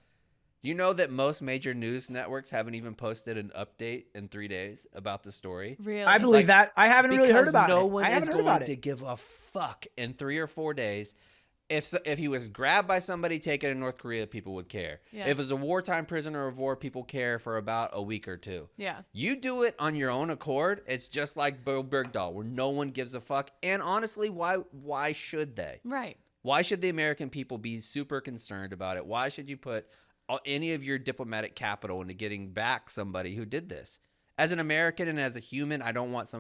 Do you know that most major news networks haven't even posted an update in 3 days about the story? Really? I believe that. I haven't really heard about it. No one I is haven't heard going about to it. give a fuck in 3 or 4 days. If he was grabbed by somebody taken in North Korea, people would care. Yeah. If it was a wartime prisoner of war, people care for about a week or two. Yeah. You do it on your own accord, it's just like Bo Bergdahl, where no one gives a fuck. And honestly, why should they? Right. Why should the American people be super concerned about it? Why should you put any of your diplomatic capital into getting back somebody who did this? As an American and as a human, I don't want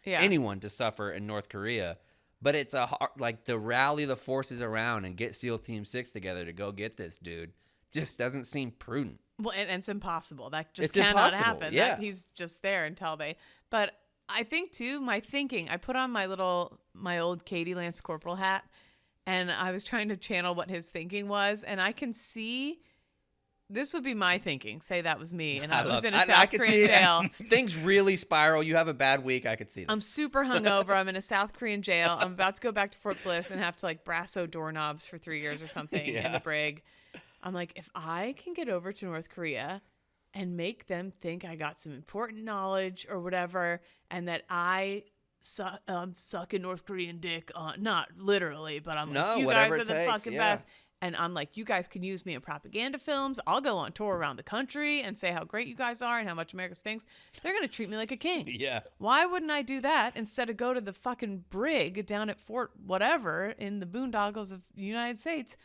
anyone to suffer in North Korea. But it's like to rally the forces around and get SEAL Team 6 together to go get this dude just doesn't seem prudent. Well, and it's impossible. That just It's cannot impossible, happen. yeah. He's just there until they. But I think too, my thinking. I put on my old Katie Lance Corporal hat, and I was trying to channel what his thinking was, and I can see. This would be my thinking. Say that was me, and I was in a South Korean jail. Things really spiral. You have a bad week. I could see this. I'm super hungover. I'm in a South Korean jail. I'm about to go back to Fort Bliss and have to like brasso doorknobs for 3 years or something in the brig. I'm like, if I can get over to North Korea and make them think I got some important knowledge or whatever, and that I sucking North Korean dick, not literally, but I'm like, you guys are the fucking best. And I'm like, you guys can use me in propaganda films. I'll go on tour around the country and say how great you guys are and how much America stinks. They're going to treat me like a king. Yeah. Why wouldn't I do that instead of go to the fucking brig down at Fort whatever in the boondoggles of the United States?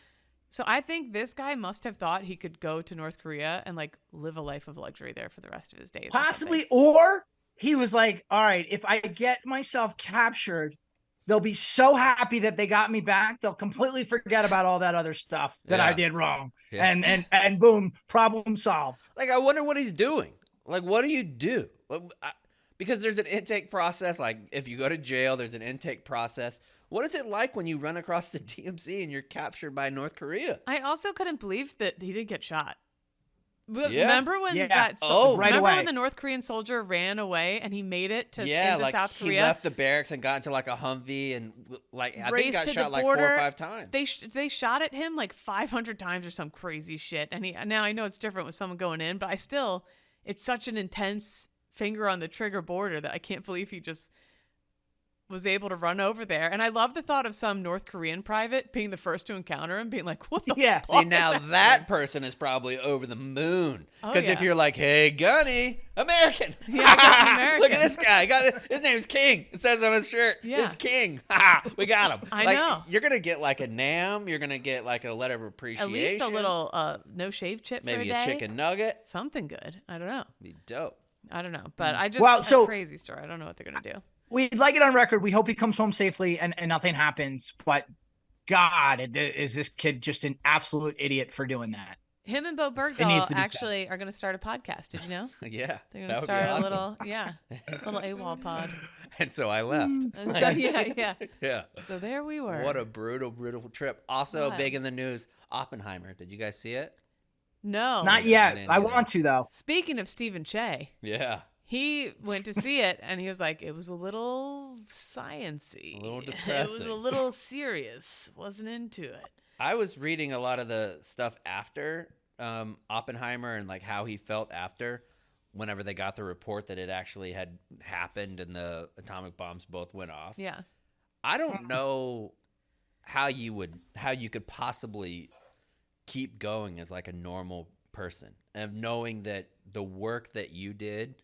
So I think this guy must have thought he could go to North Korea and like live a life of luxury there for the rest of his days. Possibly. Or he was like, all right, if I get myself captured, they'll be so happy that they got me back. They'll completely forget about all that other stuff that I did wrong. Yeah. And boom, problem solved. Like, I wonder what he's doing. Like, what do you do? Because there's an intake process. Like, if you go to jail, there's an intake process. What is it like when you run across the DMZ and you're captured by North Korea? I also couldn't believe that he did get shot. Yeah. Remember when right remember away. when the North Korean soldier ran away and he made it to into like South Korea? He left the barracks and got into like a Humvee and like I think he Raced got to shot the like 4 border. or 5 times. They shot at him like 500 times or some crazy shit. And now I know it's different with someone going in, but it's such an intense finger on the trigger border that I can't believe he just was able to run over there. And I love the thought of some North Korean private being the first to encounter him, being like, what the fuck See, now is that person is probably over the moon. Oh, Because if yeah. you're like, hey, Gunny, American. Yeah, I got an American. Look at this guy. His name's King. It says on his shirt. Yeah. It's King. We got him. I know. You're going to get like a NAM. You're going to get like a letter of appreciation. At least a little no shave chip Maybe for a day. chicken nugget. Something good. I don't know. Be dope. I don't know. But I just Well, a crazy story. I don't know what they're gonna do. We'd like it on record. We hope he comes home safely and nothing happens. But God, is this kid just an absolute idiot for doing that? Him and Bo needs Bergdahl to be actually are gonna start a podcast. Did you know? Yeah. They're that gonna would be start a awesome. little AWOL pod. And so I left. And so yeah. Yeah. So there we were. What a brutal trip. Also What? big in the news, Oppenheimer. Did you guys see it? No. Not I yet. didn't I either. want to, though. Speaking of Stephen Che, Yeah. he went to see it and he was like, it was a little science-y. A little It was depressing. a little serious. Wasn't into it. I was reading a lot of the stuff after Oppenheimer and like how he felt after whenever they got the report that it actually had happened and the atomic bombs both went off. Yeah. I don't know how you could possibly keep going as like a normal person and knowing that the work that you did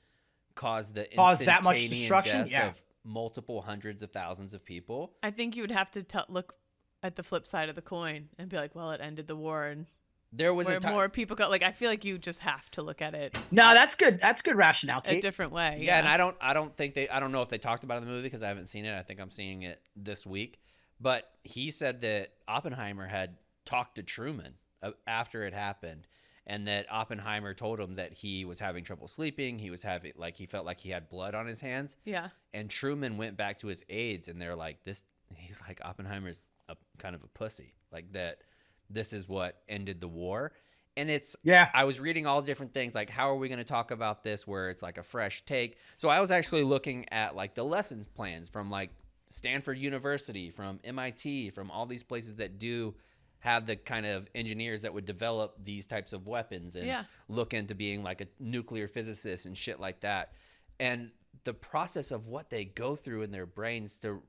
caused the Caused that much instantaneous destruction? death Yeah. of multiple hundreds of thousands of people. I think you would have to look at the flip side of the coin and be like, well, it ended the war, and There was where more people got. Like, I feel like you just have to look at it No, that's good. That's good rationale, a Kate. different way. Yeah, and I don't know if they talked about it in the movie because I haven't seen it. I think I'm seeing it this week. But he said that Oppenheimer had talked to Truman after it happened, and that Oppenheimer told him that he was having trouble sleeping. He felt like he had blood on his hands. Yeah. And Truman went back to his aides, and they're like, he's like, Oppenheimer's a kind of a pussy. Like that, this is what ended the war. And I was reading all different things, like, how are we going to talk about this where it's like a fresh take? So I was actually looking at like the lessons plans from like Stanford University, from MIT, from all these places that do have the kind of engineers that would develop these types of weapons and look into being like a nuclear physicist and shit like that. And the process of what they go through in their brains to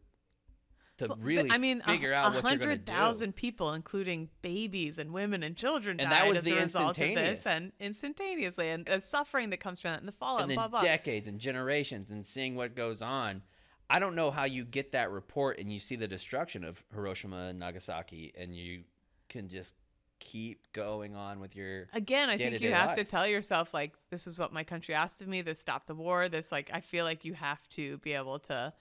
really figure out what you're going to do. 100,000 people, including babies and women and children, and died that was as the a result of instantaneous. this, and instantaneously, and the suffering that comes from that, and the fallout, and then blah blah. decades and generations, and seeing what goes on. I don't know how you get that report and you see the destruction of Hiroshima and Nagasaki, and you can just keep going on with your Again, I think you have life. to tell yourself, like, this is what my country asked of me. This stopped the war. This, like, I feel like you have to be able to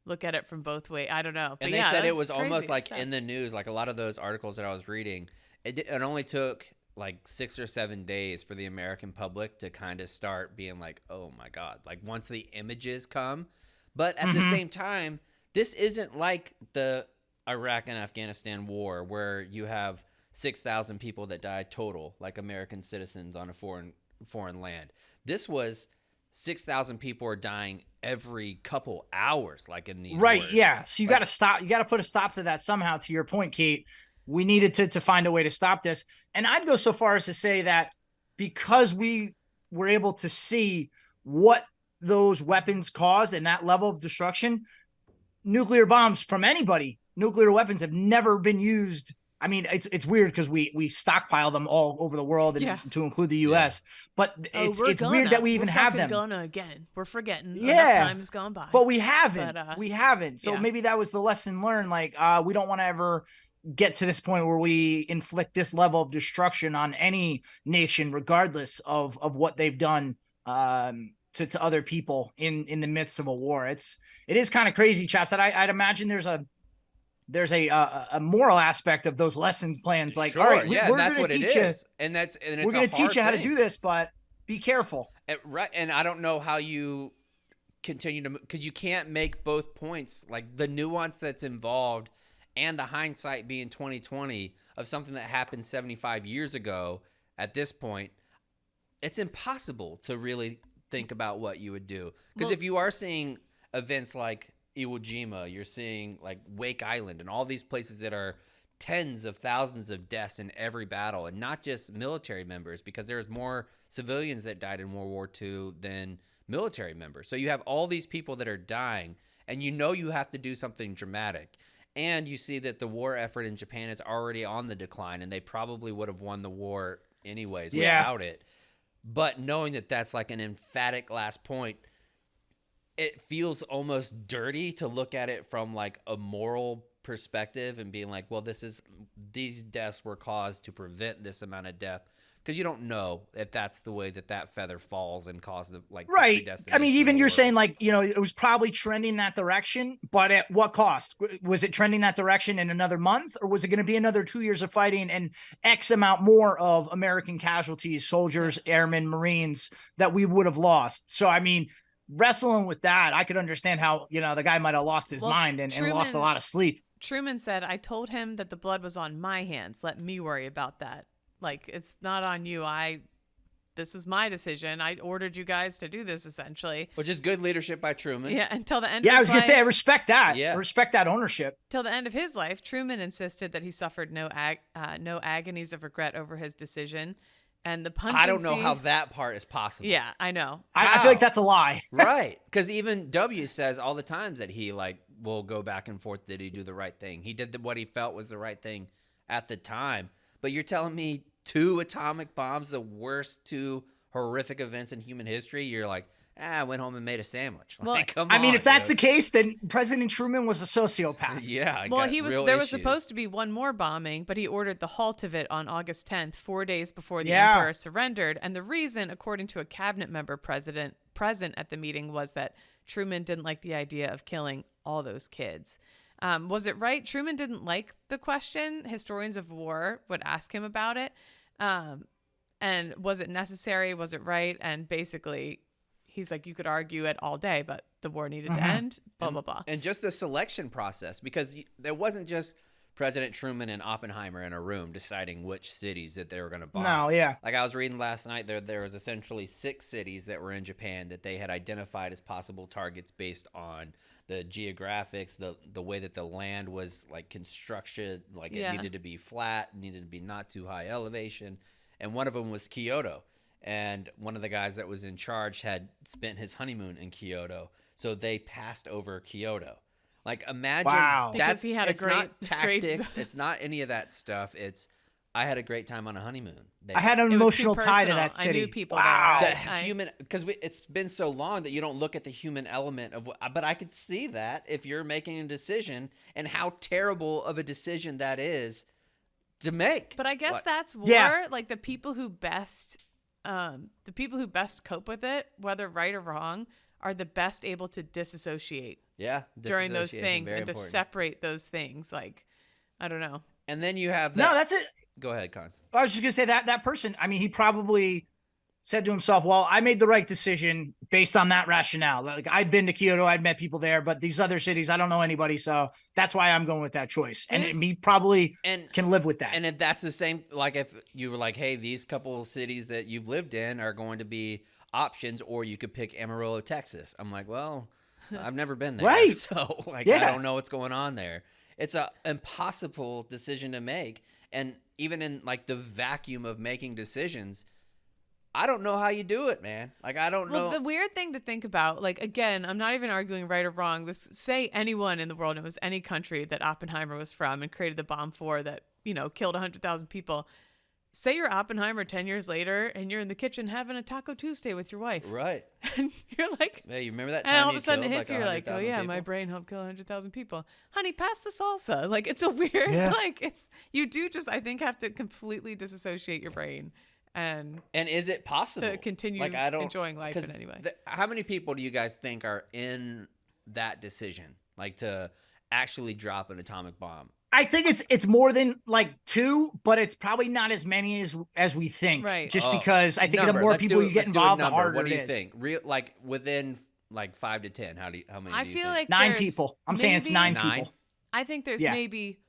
look at it from both ways. I don't know. But And they yeah, said it that's was almost crazy like stuff. in the news, like a lot of those articles that I was reading, it only took like 6 or 7 days for the American public to kind of start being like, oh my God, like once the images come. But at the same time, this isn't like the Iraq and Afghanistan war where you have 6,000 people that died total, like American citizens on a foreign land. This was 6,000 people are dying every couple hours, like in these Right. wars. Yeah. So you got to stop. You got to put a stop to that somehow. To your point, Kate, we needed to find a way to stop this. And I'd go so far as to say that because we were able to see what those weapons caused and that level of destruction, nuclear bombs from anybody, nuclear weapons have never been used. I mean, it's weird because we stockpile them all over the world, and to include the U.S. But it's weird that we even have them. Gonna again. We're forgetting. Yeah, Enough time has gone by. But we haven't. We haven't. So maybe that was the lesson learned. Like, we don't want to ever get to this point where we inflict this level of destruction on any nation, regardless of what they've done to other people in the midst of a war. It is kind of crazy, chaps. That I'd imagine there's a moral aspect of those lesson plans. Like, sure, all right, yeah, we're that's going what to it teach you. is, and We're going to teach you how to do this, but be careful. Right, and I don't know how you continue to, because you can't make both points, like the nuance that's involved and the hindsight being 2020 of something that happened 75 years ago. At this point, it's impossible to really think about what you would do, because if you are seeing events like Iwo Jima, you're seeing like Wake Island and all these places that are tens of thousands of deaths in every battle, and not just military members, because there's more civilians that died in World War II than military members. So you have all these people that are dying, and you know you have to do something dramatic. And you see that the war effort in Japan is already on the decline, and they probably would have won the war anyways without it. But knowing that that's like an emphatic last point, it feels almost dirty to look at it from like a moral perspective and being like, well, these deaths were caused to prevent this amount of death, because you don't know if that's the way that feather falls and causes the right. I mean, even you're saying like, it was probably trending that direction, but at what cost? Was it trending that direction in another month, or was it going to be another 2 years of fighting and X amount more of American casualties, soldiers, airmen, Marines that we would have lost? So, I mean, wrestling with that, I could understand how, the guy might have lost his mind and lost a lot of sleep. Truman said, I told him that the blood was on my hands. Let me worry about that. Like, it's not on you. This was my decision. I ordered you guys to do this, essentially. Which is good leadership by Truman. Yeah, until the end of his life. Yeah, I was going to say, I respect that. Yeah. I respect that ownership. Till the end of his life, Truman insisted that he suffered no agonies of regret over his decision. And the pungency... I don't know how that part is possible. Yeah, I know. I feel like that's a lie. Right. Because even W says all the times that he will go back and forth. Did he do the right thing? He did what he felt was the right thing at the time. But you're telling me 2 atomic bombs, the worst 2 horrific events in human history, you're like, I went home and made a sandwich. Well, Like, come I mean, on, if that's dude. the case, then President Truman was a sociopath. Yeah. I Well, got he was. real There was issues. supposed to be one more bombing, but he ordered the halt of it on August 10th, 4 days before the Yeah. emperor surrendered. And the reason, according to a cabinet member present at the meeting, was that Truman didn't like the idea of killing all those kids. Was it right? Truman didn't like the question. Historians of war would ask him about it. And was it necessary? Was it right? And basically, he's like, you could argue it all day, but the war needed to end, blah, blah, blah. And just the selection process, because there wasn't just President Truman and Oppenheimer in a room deciding which cities that they were going to bomb. No, yeah. Like I was reading last night, there was essentially 6 cities that were in Japan that they had identified as possible targets based on the geographics, the way that the land was like constructed, like it needed to be flat, needed to be not too high elevation. And one of them was Kyoto. And one of the guys that was in charge had spent his honeymoon in Kyoto. So they passed over Kyoto. Like imagine Wow. Because he had a it's not great- tactics. It's not any of that stuff. It's I had a great time on a honeymoon. I had an It was too emotional tie to personal. that I city. knew people Wow. there. the I- human, because it's been so long that you don't look at the human element of what, but I could see that if you're making a decision and how terrible of a decision that is to make. But I guess What? that's war. Yeah. Like the people who best cope with it, whether right or wrong, are the best able to disassociate Yeah, during those disassociation, things very and to important. separate those things. Like, I don't know. And then you have that. No, that's it. Go ahead, Cons. I was just gonna say that person. I mean, he probably said to himself, "Well, I made the right decision based on that rationale. Like I'd been to Kyoto, I'd met people there, but these other cities, I don't know anybody, so that's why I'm going with that choice." And Yes. he probably And can live with that. And if that's the same, like if you were like, hey, these couple cities that you've lived in are going to be options, or you could pick Amarillo, Texas. I'm like, well, I've never been there. Right. So like, Yeah. I don't know what's going on there. It's a impossible decision to make. And even in like the vacuum of making decisions, I don't know how you do it, man. Like, I don't know. Well, the weird thing to think about, like, again, I'm not even arguing right or wrong. Say anyone in the world, it was any country that Oppenheimer was from and created the bomb for that, killed 100,000 people. Say you're Oppenheimer 10 years later and you're in the kitchen having a Taco Tuesday with your wife. Right. And you're like, Hey, you remember that time and all you of a sudden it killed, hits like, you, you're like, oh 100,000 yeah, my people? brain helped kill 100,000 people. Honey, pass the salsa. Like, it's a weird, Yeah. you do just, I think, have to completely disassociate your brain and And is it possible to continue Like, I don't, enjoying life 'cause in any way. How many people do you guys think are in that decision, like to actually drop an atomic bomb? I think it's more than like 2, but it's probably not as many as we think. Right. Just Oh, because I think the more Let's people do- you get let's do a involved, the number. harder What do you it is. think? Real, like within like 5 to 10. How many? I do you feel think? like 9 there's people. I'm saying it's maybe- 9 9? people. I think there's Yeah. maybe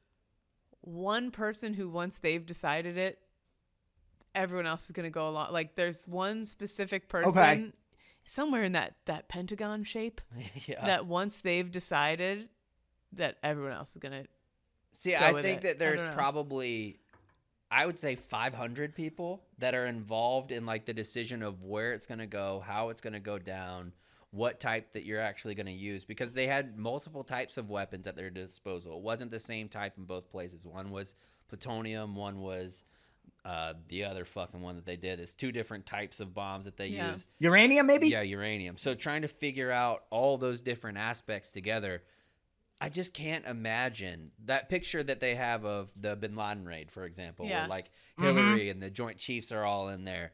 one person who, once they've decided it, everyone else is going to go along. Like, there's one specific person somewhere in that pentagon shape yeah. that once they've decided that everyone else is going to. See, go I with think it. that I there's don't know. probably, I would say 500 people that are involved in like the decision of where it's going to go, how it's going to go down, what type that you're actually going to use, because they had multiple types of weapons at their disposal. It wasn't the same type in both places. One was plutonium, one was the other fucking one that they did. It's 2 different types of bombs that they Yeah. used. Uranium, maybe? Yeah, uranium. So trying to figure out all those different aspects together, I just can't imagine that picture that they have of the Bin Laden raid, for example, Yeah. where like Hillary and the Joint Chiefs are all in there.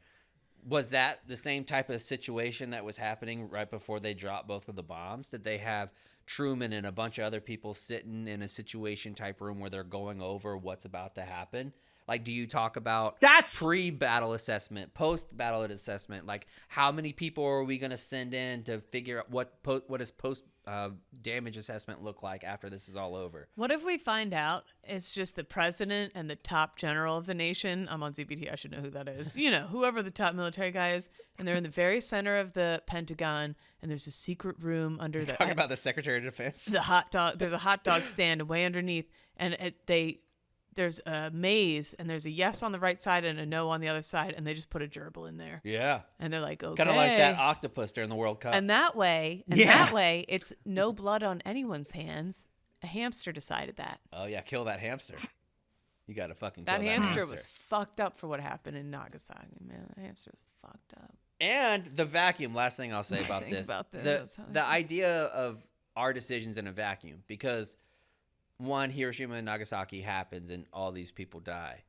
Was that the same type of situation that was happening right before they dropped both of the bombs? Did they have Truman and a bunch of other people sitting in a situation type room where they're going over what's about to happen? Like, do you talk about That's pre-battle assessment, post-battle assessment? Like, how many people are we going to send in to figure out what does post-damage assessment look like after this is all over? What if we find out it's just the president and the top general of the nation? I'm on ZBT. I should know who that is. Whoever the top military guy is. And they're in the very center of the Pentagon. And there's a secret room under the Talking about the Secretary of Defense. the hot dog. There's a hot dog stand way underneath. And there's a maze. And there's a yes on the right side and a no on the other side. And they just put a gerbil in there. Yeah. And they're like, okay. Kind of like that octopus during the World Cup. And that way, it's no blood on anyone's hands. A hamster decided that. Oh, yeah. Kill that hamster. You got to fucking kill That that hamster was fucked up for what happened in Nagasaki, man. That hamster was fucked up. And the vacuum. Last thing I'll say about Think this. about this. The idea of our decisions in a vacuum, because one, Hiroshima and Nagasaki happens and all these people die.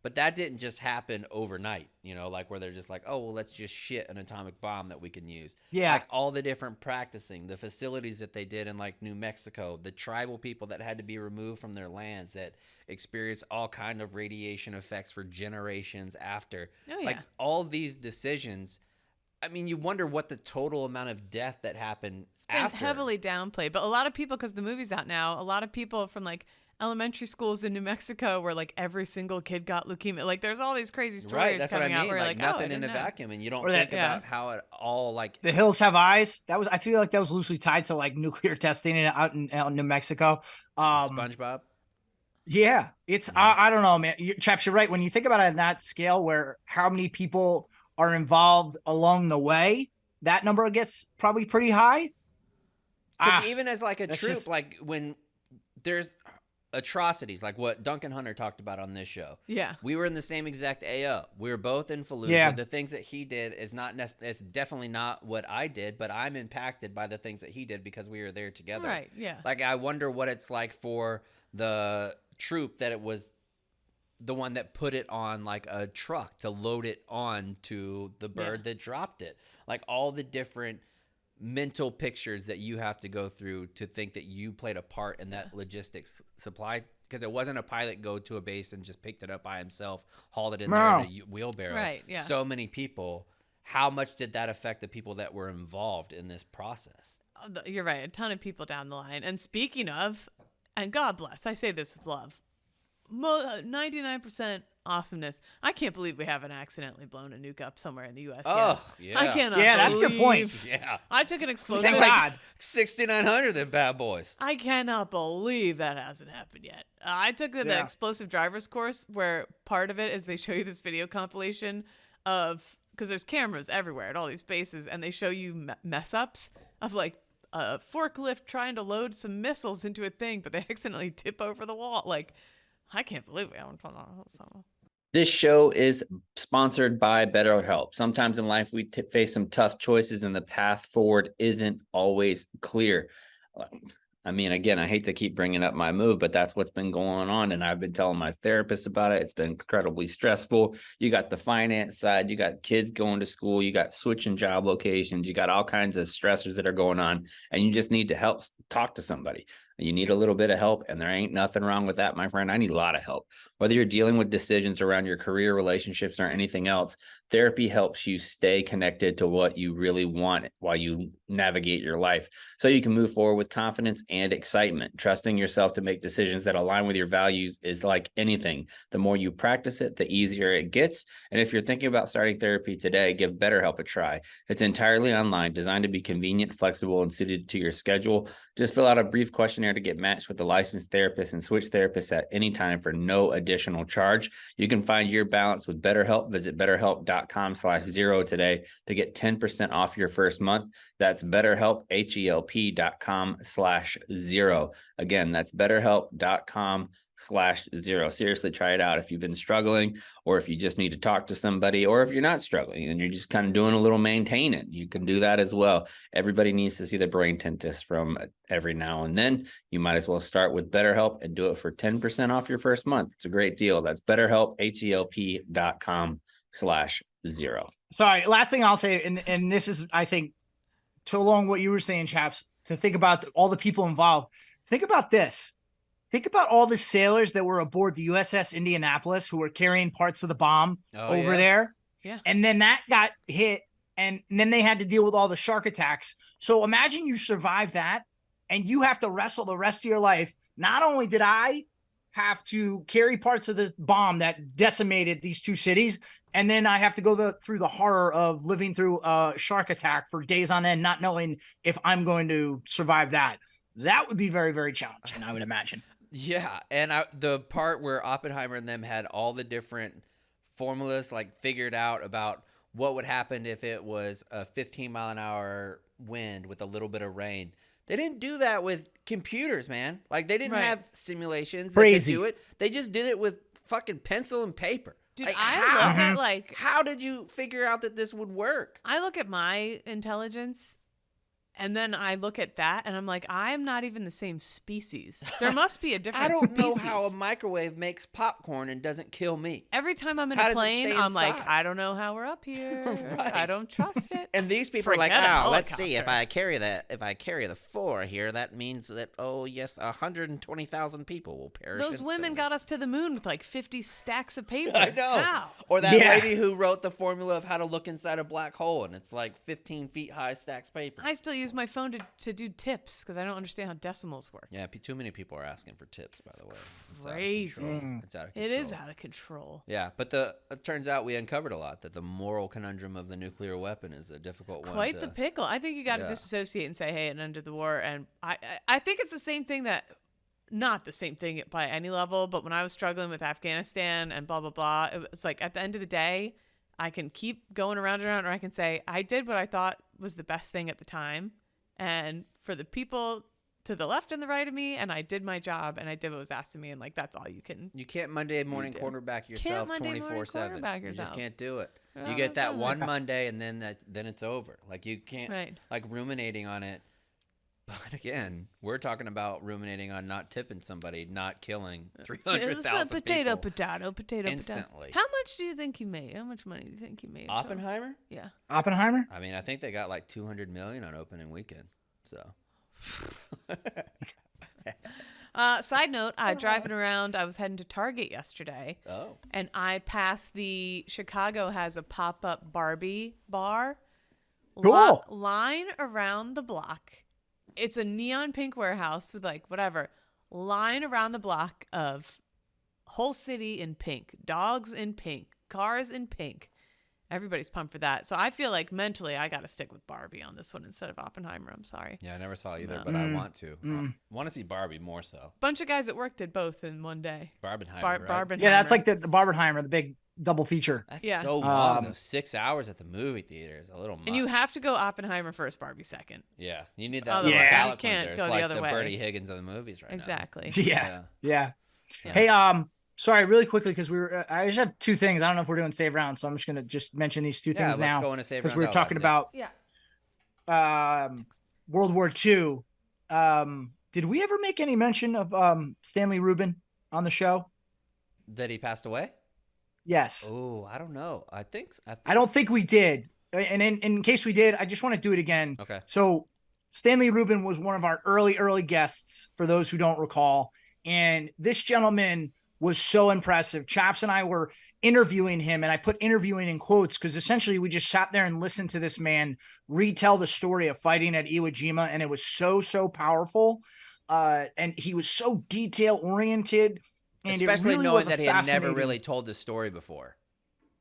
But that didn't just happen overnight, like where they're just like, oh, well, let's just shit an atomic bomb that we can use. Yeah. Like all the different practicing, the facilities that they did in like New Mexico, the tribal people that had to be removed from their lands that experienced all kind of radiation effects for generations after. Oh, yeah. Like all these decisions, I mean, you wonder what the total amount of death that happened after. Heavily downplayed, but a lot of people, because the movie's out now, a lot of people from like elementary schools in New Mexico where like every single kid got leukemia. Like there's all these crazy stories Right, that's what I coming out mean. where Like you're like, nothing in a know. vacuum, and you don't Or that- think about how it all like. The hills have eyes. I feel like that was loosely tied to like nuclear testing out in New Mexico. SpongeBob. Yeah, it's I don't know, man. Chaps, you're right. When you think about it on that scale, where how many people are involved along the way, that number gets probably pretty high. Because even as like a that's troop, just- like when there's atrocities, like what Duncan Hunter talked about on this show. Yeah. We were in the same exact AO. We were both in Fallujah. Yeah. The things that he did is not it's definitely not what I did, but I'm impacted by the things that he did because we were there together. Right. Yeah. Like I wonder what it's like for the troop that it was the one that put it on like a truck to load it on to the bird that dropped it. Like all the different mental pictures that you have to go through to think that you played a part in that logistics supply, because it wasn't a pilot go to a base and just picked it up by himself, hauled it in there in a wheelbarrow. Right, yeah. So many people. How much did that affect the people that were involved in this process? You're right. A ton of people down the line. And speaking of, and God bless, I say this with love, 99% awesomeness. I can't believe we haven't accidentally blown a nuke up somewhere in the U.S. Oh, yet. yeah. I cannot Yeah, that's a good point. believe- Yeah. I took an explosive. Thank God. 6,900, them bad boys. I cannot believe that hasn't happened yet. I took the Yeah. explosive driver's course where part of it is they show you this video compilation of, because there's cameras everywhere at all these bases, and they show you mess ups of like a forklift trying to load some missiles into a thing, but they accidentally tip over the wall. Like, I can't believe we haven't done that. This show is sponsored by BetterHelp. Sometimes in life, we face some tough choices and the path forward isn't always clear. I mean, again, I hate to keep bringing up my move, but that's what's been going on. And I've been telling my therapist about it. It's been incredibly stressful. You got the finance side, you got kids going to school, you got switching job locations, you got all kinds of stressors that are going on, and you just need to help talk to somebody. You need a little bit of help, and there ain't nothing wrong with that, my friend. I need a lot of help. Whether you're dealing with decisions around your career, relationships, or anything else, therapy helps you stay connected to what you really want while you navigate your life, so you can move forward with confidence and excitement. Trusting yourself to make decisions that align with your values is like anything. The more you practice it, the easier it gets. And if you're thinking about starting therapy today, give BetterHelp a try. It's entirely online, designed to be convenient, flexible, and suited to your schedule. Just fill out a brief questionnaire to get matched with a licensed therapist and switch therapists at any time for no additional charge. You can find your balance with BetterHelp. Visit BetterHelp.com/0 today to get 10% off your first month. That's BetterHelp, HELP.com/0. Again, that's BetterHelp.com/0. Seriously, try it out if you've been struggling, or if you just need to talk to somebody, or if you're not struggling and you're just kind of doing a little maintaining. You can do that as well. Everybody needs to see the brain dentist from every now and then. You might as well start with BetterHelp and do it for 10% off your first month. It's a great deal. That's BetterHelp, HELP.com/0. Sorry, last thing I'll say, and this is, I think, to along what you were saying, chaps, to think about all the people involved. Think about this. Think about all the sailors that were aboard the USS Indianapolis who were carrying parts of the bomb over there. Yeah. And then that got hit, and then they had to deal with all the shark attacks. So imagine you survive that, and you have to wrestle the rest of your life. Not only did I have to carry parts of the bomb that decimated these two cities, and then I have to go through the horror of living through a shark attack for days on end, not knowing if I'm going to survive that. That would be very, very challenging, I would imagine. Yeah, and the part where Oppenheimer and them had all the different formulas like figured out about what would happen if it was a 15-mile-an-hour wind with a little bit of rain. They didn't do that with computers, man. Like they didn't have simulations that could do it. They just did it with fucking pencil and paper. Dude, Like, I look at like how did you figure out that this would work? I look at my intelligence and then I look at that and I'm like, I am not even the same species. There must be a different I don't know species. how a microwave makes popcorn and doesn't kill me. Every time I'm in How a does it plane, stay I'm like, inside? I don't know how we're up here. Right. I don't trust it. And these people Forget are like, a oh, let's see. If helicopter." I carry the 4 here, that means that, oh, yes, 120,000 people will perish. Those women instantly. got us to the moon with like 50 stacks of paper. I know. How? Or that Yeah. lady who wrote the formula of how to look inside a black hole, and it's like 15 feet high stacks of paper. I still use my phone to do tips because I don't understand how decimals work. Yeah, too many people are asking for tips, by the way. It's crazy. Out of control. It's out of control. It is out of control. Yeah, but it turns out we uncovered a lot that the moral conundrum of the nuclear weapon is a difficult one. Quite the pickle. I think you got to Yeah. disassociate and say, hey, it ended the war. And I think it's the same thing that, not the same thing by any level, but when I was struggling with Afghanistan and blah, blah, blah, it's like at the end of the day, I can keep going around and around, or I can say, I did what I thought was the best thing at the time. And for the people to the left and the right of me, and I did my job, and I did what was asked of me, and like that's all you can. You can't Monday morning do. quarterback yourself Monday morning 24/7. quarterback You just yourself. can't do it. No, You get that that's one not- Monday, and then it's over. Like you can't Right. like ruminating on it. But again, we're talking about ruminating on not tipping somebody, not killing 300,000 potato, people potato. instantly. How much do you think he made? How much money do you think he made? total? Oppenheimer? Yeah. Oppenheimer? I mean, I think they got like 200 million on opening weekend. So. Side note, driving around, I was heading to Target yesterday, Oh. and I passed Chicago has a pop-up Barbie bar. Cool. Line around the block. It's a neon pink warehouse with like whatever. Line around the block of whole city in pink, dogs in pink, cars in pink. Everybody's pumped for that. So I feel like mentally I got to stick with Barbie on this one instead of Oppenheimer. I'm sorry. Yeah, I never saw either, No. but I want to. Want to see Barbie more so. Bunch of guys at work did both in one day. Barbenheimer, right? Barbenheimer. Yeah, that's like the Barbenheimer, the big double feature. That's Yeah. so long. Those 6 hours at the movie theater is a little much. And you have to go Oppenheimer first, Barbie second. Yeah, you need that Otherwise, little you ballot can't cleanser. go It's the like other the way. Bertie Higgins of the movies right Exactly. Yeah. Yeah. Yeah. Hey, sorry, really quickly, because I just have two things. I don't know if we're doing save round, so I'm just gonna just mention these two Yeah, things let's now go into save because rounds we were talking about Yeah. World War II. Did we ever make any mention of Stanley Rubin on the show? That he passed away? Yes. Oh, I don't know. I think I don't think we did. And in case we did, I just want to do it again. Okay. So Stanley Rubin was one of our early guests, for those who don't recall. And this gentleman was so impressive. Chaps and I were interviewing him, and I put interviewing in quotes because essentially we just sat there and listened to this man retell the story of fighting at Iwo Jima, and it was so powerful. And he was so detail oriented. And especially it really knowing was that he had never fascinating- really told this story before.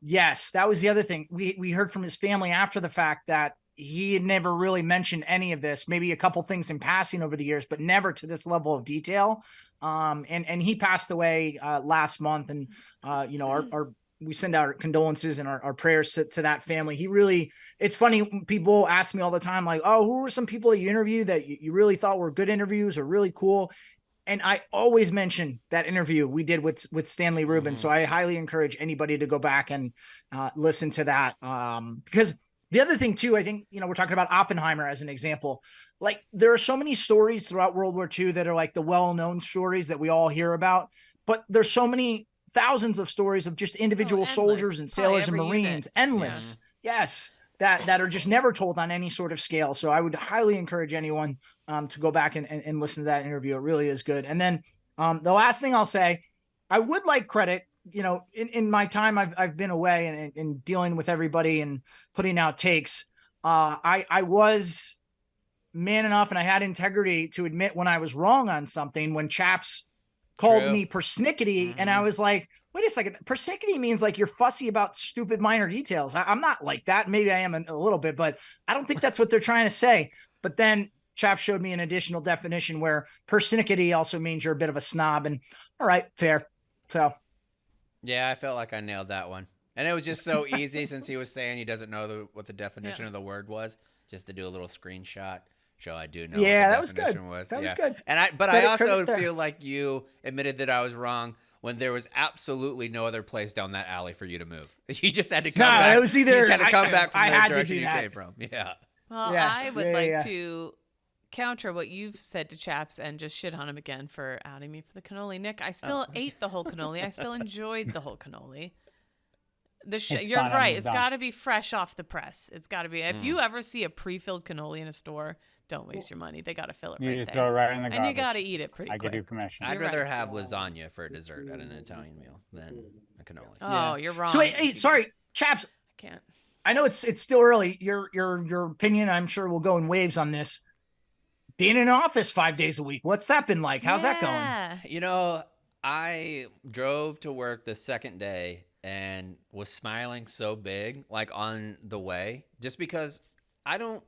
Yes, that was the other thing. We heard from his family after the fact that he had never really mentioned any of this, maybe a couple things in passing over the years, but never to this level of detail. And he passed away last month, and our we send our condolences and our prayers to that family. He really, it's funny, people ask me all the time, like, oh, who were some people that you interviewed that you really thought were good interviews or really cool? And I always mention that interview we did with Stanley Rubin. So I highly encourage anybody to go back and listen to that. Because the other thing too, I think, we're talking about Oppenheimer as an example. Like there are so many stories throughout World War II that are like the well-known stories that we all hear about, but there's so many thousands of stories of just individual endless. soldiers and Probably sailors and every Marines, unit. endless. Yes. That are just never told on any sort of scale. So I would highly encourage anyone to go back and listen to that interview. It really is good. And then the last thing I'll say, I would like credit, in my time I've been away and dealing with everybody and putting out takes. I was man enough and I had integrity to admit when I was wrong on something, when Chaps called True. me persnickety, and I was like, wait a second, persnickety means like you're fussy about stupid minor details. I'm not like that. Maybe I am a little bit, but I don't think that's what they're trying to say. But then Chaps showed me an additional definition where persnickety also means you're a bit of a snob. And all right, fair. So Yeah, I felt like I nailed that one. And it was just so easy since he was saying he doesn't know what the definition of the word was, just to do a little screenshot. So I do know Yeah, what that the was good. definition was. That was Yeah. good. And I Credit also there. feel like you admitted that I was wrong when there was absolutely no other place down that alley for you to move. You just had to come No, back. it was either- you just had to come I- back from I the had to direction do you that. came from. Yeah. Well, Yeah, I would yeah, like yeah. to counter what you've said to Chaps and just shit on him again for outing me for the cannoli. Nick, I still ate the whole cannoli. I still enjoyed the whole cannoli. It's You're fine, I'm right. It's done. got to be fresh off the press. It's got to be. If you ever see a pre-filled cannoli in a store, don't waste your money. They got to fill it You right just there. throw it right in the And garbage. you got to eat it pretty I quick. give you permission. I'd You're rather right. have lasagna for dessert at an Italian meal than a cannoli. Oh, you're wrong. So wait, sorry, Chaps. I can't. I know it's still early. Your opinion, I'm sure, will go in waves on this. Being in an office 5 days a week, what's that been like? How's that going? Yeah. You know, I drove to work the second day and was smiling so big, like on the way, just because I don't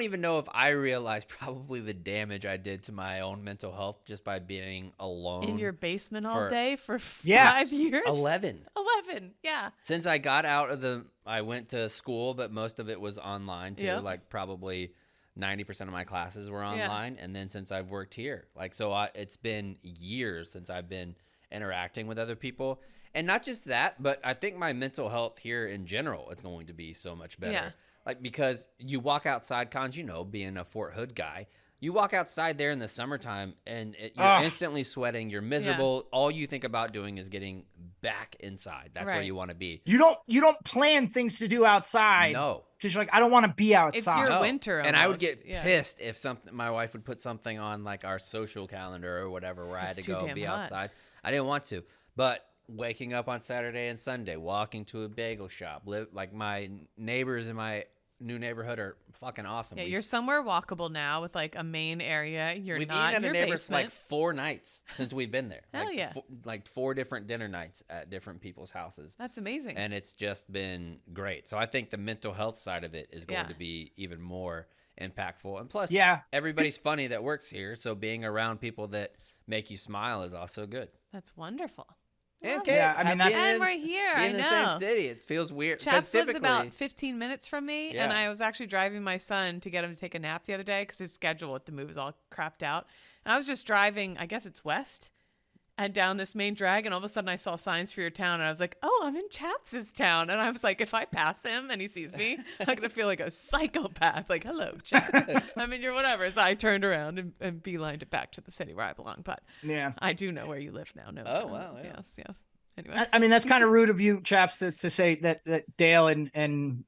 even know if I realized probably the damage I did to my own mental health just by being alone. In your basement all for- day for Yes. 5 years? 11. 11, yeah. Since I got out of I went to school, but most of it was online too. Yep. Like probably 90% of my classes were online. And then since I've worked here, it's been years since I've been interacting with other people. And not just that, but I think my mental health here in general is going to be so much better. Yeah. Like, because you walk outside, Cons, being a Fort Hood guy, you walk outside there in the summertime and you're instantly sweating. You're miserable. All you think about doing is getting back inside. That's where Right. you want to be. You don't plan things to do outside. No. Because you're like, I don't want to be outside. It's your No. winter And I would almost, get yeah. pissed if my wife would put something on like our social calendar or whatever where I had It's to too go damn be hot. outside. I didn't want to. But waking up on Saturday and Sunday, walking to a bagel shop, like my neighbors in my new neighborhood are fucking awesome. Yeah, you're somewhere walkable now with like a main area. You're We've not eaten in at your a neighbor's basement. like 4 nights since we've been there. Hell like, yeah. Like 4 different dinner nights at different people's houses. That's amazing. And it's just been great. So I think the mental health side of it is going Yeah. to be even more impactful. And plus, Yeah. everybody's funny that works here. So being around people that make you smile is also good. That's wonderful. And Love Kate, it. Yeah, I mean, that's- And we're here, being I in the know. same city, it feels weird. 'cause Chaps lives typically- about 15 minutes from me, and Yeah. I was actually driving my son to get him to take a nap the other day because his schedule with the move is all crapped out. And I was just driving, I guess it's west, and down this main drag, and all of a sudden I saw signs for your town, and I was like, oh, I'm in Chaps's town. And I was like, if I pass him and he sees me, I'm going to feel like a psychopath. Like, hello, Chaps. I mean, you're whatever. So I turned around and beelined it back to the city where I belong. But Yeah. I do know where you live now. No, Oh, fun. wow, yeah. Yes. Anyway. I mean, that's kind of rude of you, Chaps, to say that Dale and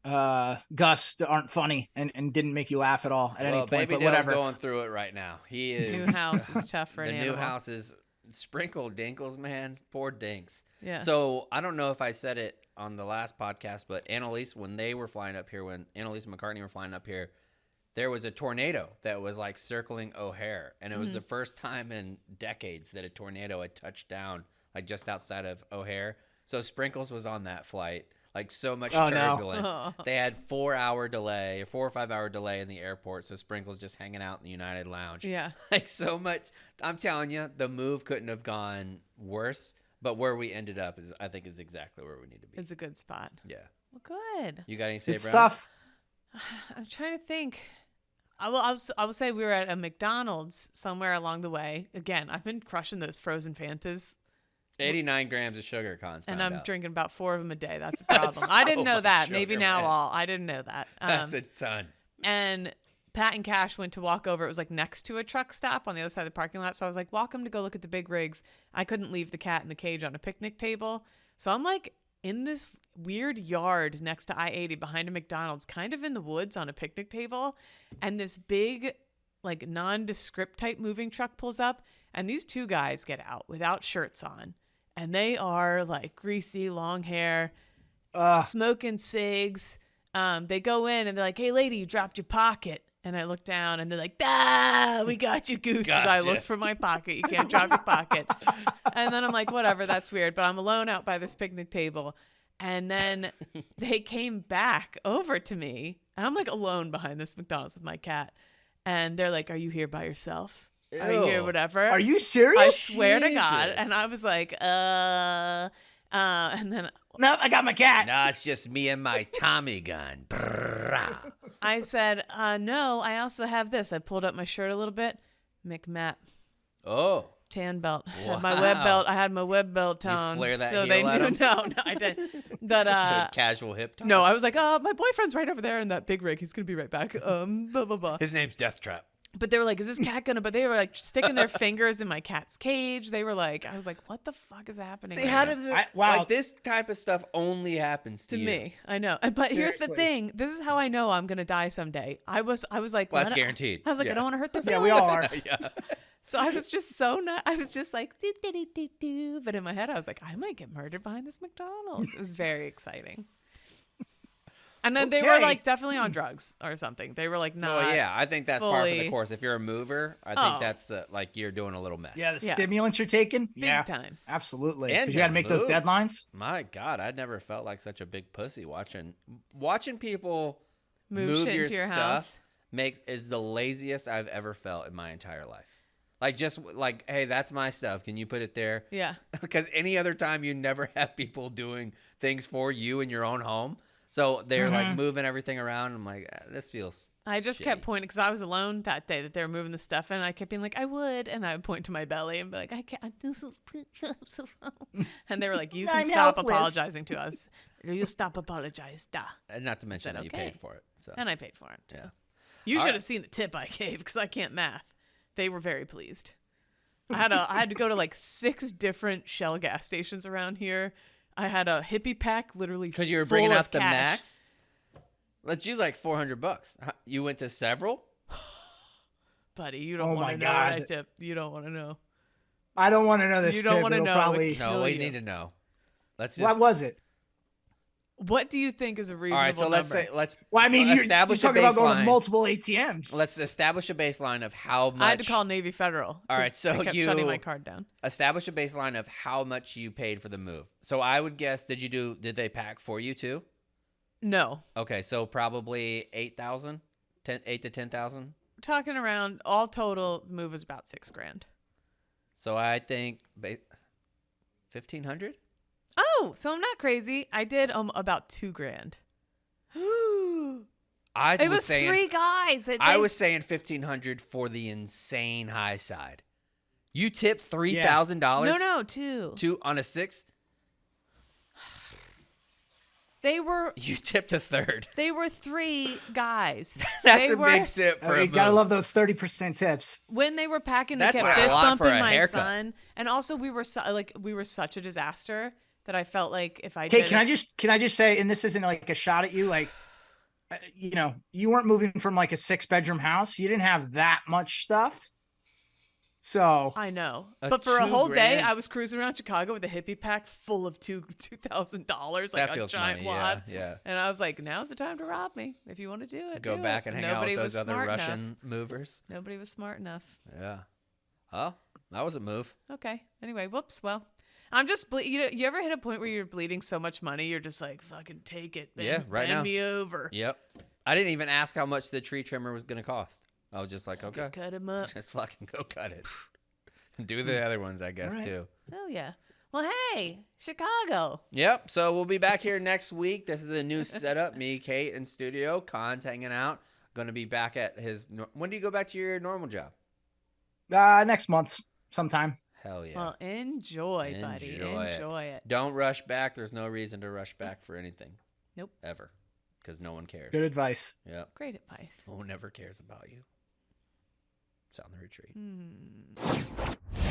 Gus aren't funny and didn't make you laugh at all at any Well, point. Baby But Dale's whatever. going through it right now. He is. New house is tough for the an new animal. house is sprinkled dinkles, man. Poor dinks. Yeah. So I don't know if I said it on the last podcast, but Annalise, when they were flying up here, when Annalise and McCartney were flying up here, there was a tornado that was like circling O'Hare. And it was the first time in decades that a tornado had touched down like just outside of O'Hare. So Sprinkles was on that flight. Like so much Oh, no. turbulence. They had 4 or 5 hour delay in the airport. So Sprinkles just hanging out in the United Lounge. Yeah. Like so much. I'm telling you, the move couldn't have gone worse. But where we ended up I think is exactly where we need to be. It's a good spot. Yeah. Well, good. You got any say, Good Brown? stuff. I'm trying to think. I will say we were at a McDonald's somewhere along the way. Again, I've been crushing those frozen Fantas, 89 grams of sugar, Cons. and found I'm out. drinking about 4 of them a day. That's a problem. That's I didn't so know much that. sugar, Maybe now man. all. I didn't know that. That's a ton. And Pat and Cash went to walk over. It was like next to a truck stop on the other side of the parking lot. So I was like, walk them to go look at the big rigs. I couldn't leave the cat in the cage on a picnic table. So I'm like in this weird yard next to I-80 behind a McDonald's, kind of in the woods on a picnic table. And this big, like nondescript type moving truck pulls up. And these 2 guys get out without shirts on. And they are like greasy, long hair, smoking cigs. They go in and they're like, hey, lady, you dropped your pocket. And I look down and they're like, we got you, Goose. Because I Gotcha. looked for my pocket. You can't drop your pocket. And then I'm like, whatever, that's weird. But I'm alone out by this picnic table. And then they came back over to me. And I'm like alone behind this McDonald's with my cat. And they're like, are you here by yourself? Are you here, Ew. whatever? Are you serious? I swear to God. Jesus. And I was like, and then No, I got my cat. Nah, it's just me and my Tommy gun. Brrrah. I said, no, I also have this. I pulled up my shirt a little bit. McMap. Oh. tan belt. Wow. My web belt. I had my web belt You on. flare that so heel they at knew. 'em? No, I didn't. But Casual hip toss. no, I was like, my boyfriend's right over there in that big rig. He's gonna be right back. Blah blah blah. His name's Death Trap. But they were like, is this cat gonna? But they were like sticking their fingers in my cat's cage. They were like, I was like, what the fuck is happening? See, right how now? does it? Wow. Like this type of stuff only happens to To you. me, I know. But here's the Seriously. thing. This is how I know I'm gonna die someday. I was like, Well, I that's don't- guaranteed. I was like, Yeah. I don't want to hurt their Yeah, feelings. we all are. Yeah. So I was just so not. I was just like, do, do, do, do, do. But in my head, I was like, I might get murdered behind this McDonald's. It was very exciting. And then they were Okay. like definitely on drugs or something. They were like not. Oh yeah, I think that's part of the fully- course. If you're a mover, I think Oh. that's like you're doing a little mess. Yeah, the Yeah. stimulants you're taking. Big Yeah, time. absolutely. And Because you got to make those moves. deadlines. My God, I never felt like such a big pussy watching people Move shit your into your stuff house. is the laziest I've ever felt in my entire life. Like just like, hey, that's my stuff. Can you put it there? Yeah. Because any other time you never have people doing things for you in your own home. So they're like moving everything around. I'm like, this feels. I just shitty. kept pointing because I was alone that day that they were moving the stuff in. And I kept being like, I would. And I would point to my belly and be like, I can't. And they were like, you can I'm stop helpless. apologizing to us. You stop apologize. Da. And not to mention said that you okay. paid for it. So And I paid for it. yeah. You All should right. have seen the tip I gave because I can't math. They were very pleased. I had to go to like 6 different Shell gas stations around here. I had a hippie pack literally Because you were full bringing of out the cash. max. Let's use like $400. You went to several. Buddy, you don't Oh want my to know what I God. tipped. You don't want to know. I don't want to know this. You don't tip. wanna It'll know. Probably. No, Kill we you. need to know. Let's just. What was it? What do you think is a reasonable All right, so let's number? say let's. Well, I mean, you're establish talking a about going to baseline. multiple ATMs. Let's establish a baseline of how much. I had to call Navy Federal. All right, 'cause so they kept you- shutting my card down. Establish a baseline of how much you paid for the move. So I would guess. Did they pack for you too? No, Okay, so probably 8,000, 8 to 10,000. we're talking around all total. Move was about $6,000. So I think 1,500. Oh, so I'm not crazy. I did about $2,000. I It was saying 3 guys. I was saying 1,500 for the insane high side. You tipped $3,000. no 2. On a 6. They were You tipped a third. 3 guys. That's They a were big tip for a you gotta move. love those 30% tips. When they were packing, they That's kept a fist lot for bumping a my haircut. son, and also we were such a disaster that I felt like if I Okay, did can I just say, and this isn't like a shot at you, like, you weren't moving from like a 6-bedroom house. You didn't have that much stuff. So I know, A but for a whole day, $2,000? I was cruising around Chicago with a hippie pack full of $2,000, like That a feels giant money. wad. Yeah. And I was like, "Now's the time to rob me. If you want to do it, Go do back it." and hang out Nobody with was those other smart Russian enough. movers. Nobody was smart enough. Yeah. Oh, that was a move. Okay. Anyway, whoops. Well, I'm just you ever hit a point where you're bleeding so much money, you're just like, fucking take it. Yeah, right now. Bend me over. Yep. I didn't even ask how much the tree trimmer was going to cost. I was just like, okay, Cut him up. just fucking go cut it. Do the other ones, I guess, All right. too. Hell yeah. Well, hey, Chicago. Yep. So we'll be back here next week. This is the new setup. Me, Kate, in studio. Khan's hanging out. Going to be back at his. When do you go back to your normal job? next month sometime. Hell yeah. Well, enjoy, buddy. Enjoy it. Enjoy it. Don't rush back. There's no reason to rush back for anything. Nope. Ever. Because no one cares. Good advice. Yep. Great advice. No one ever cares about you. It's on the retreat. Hmm.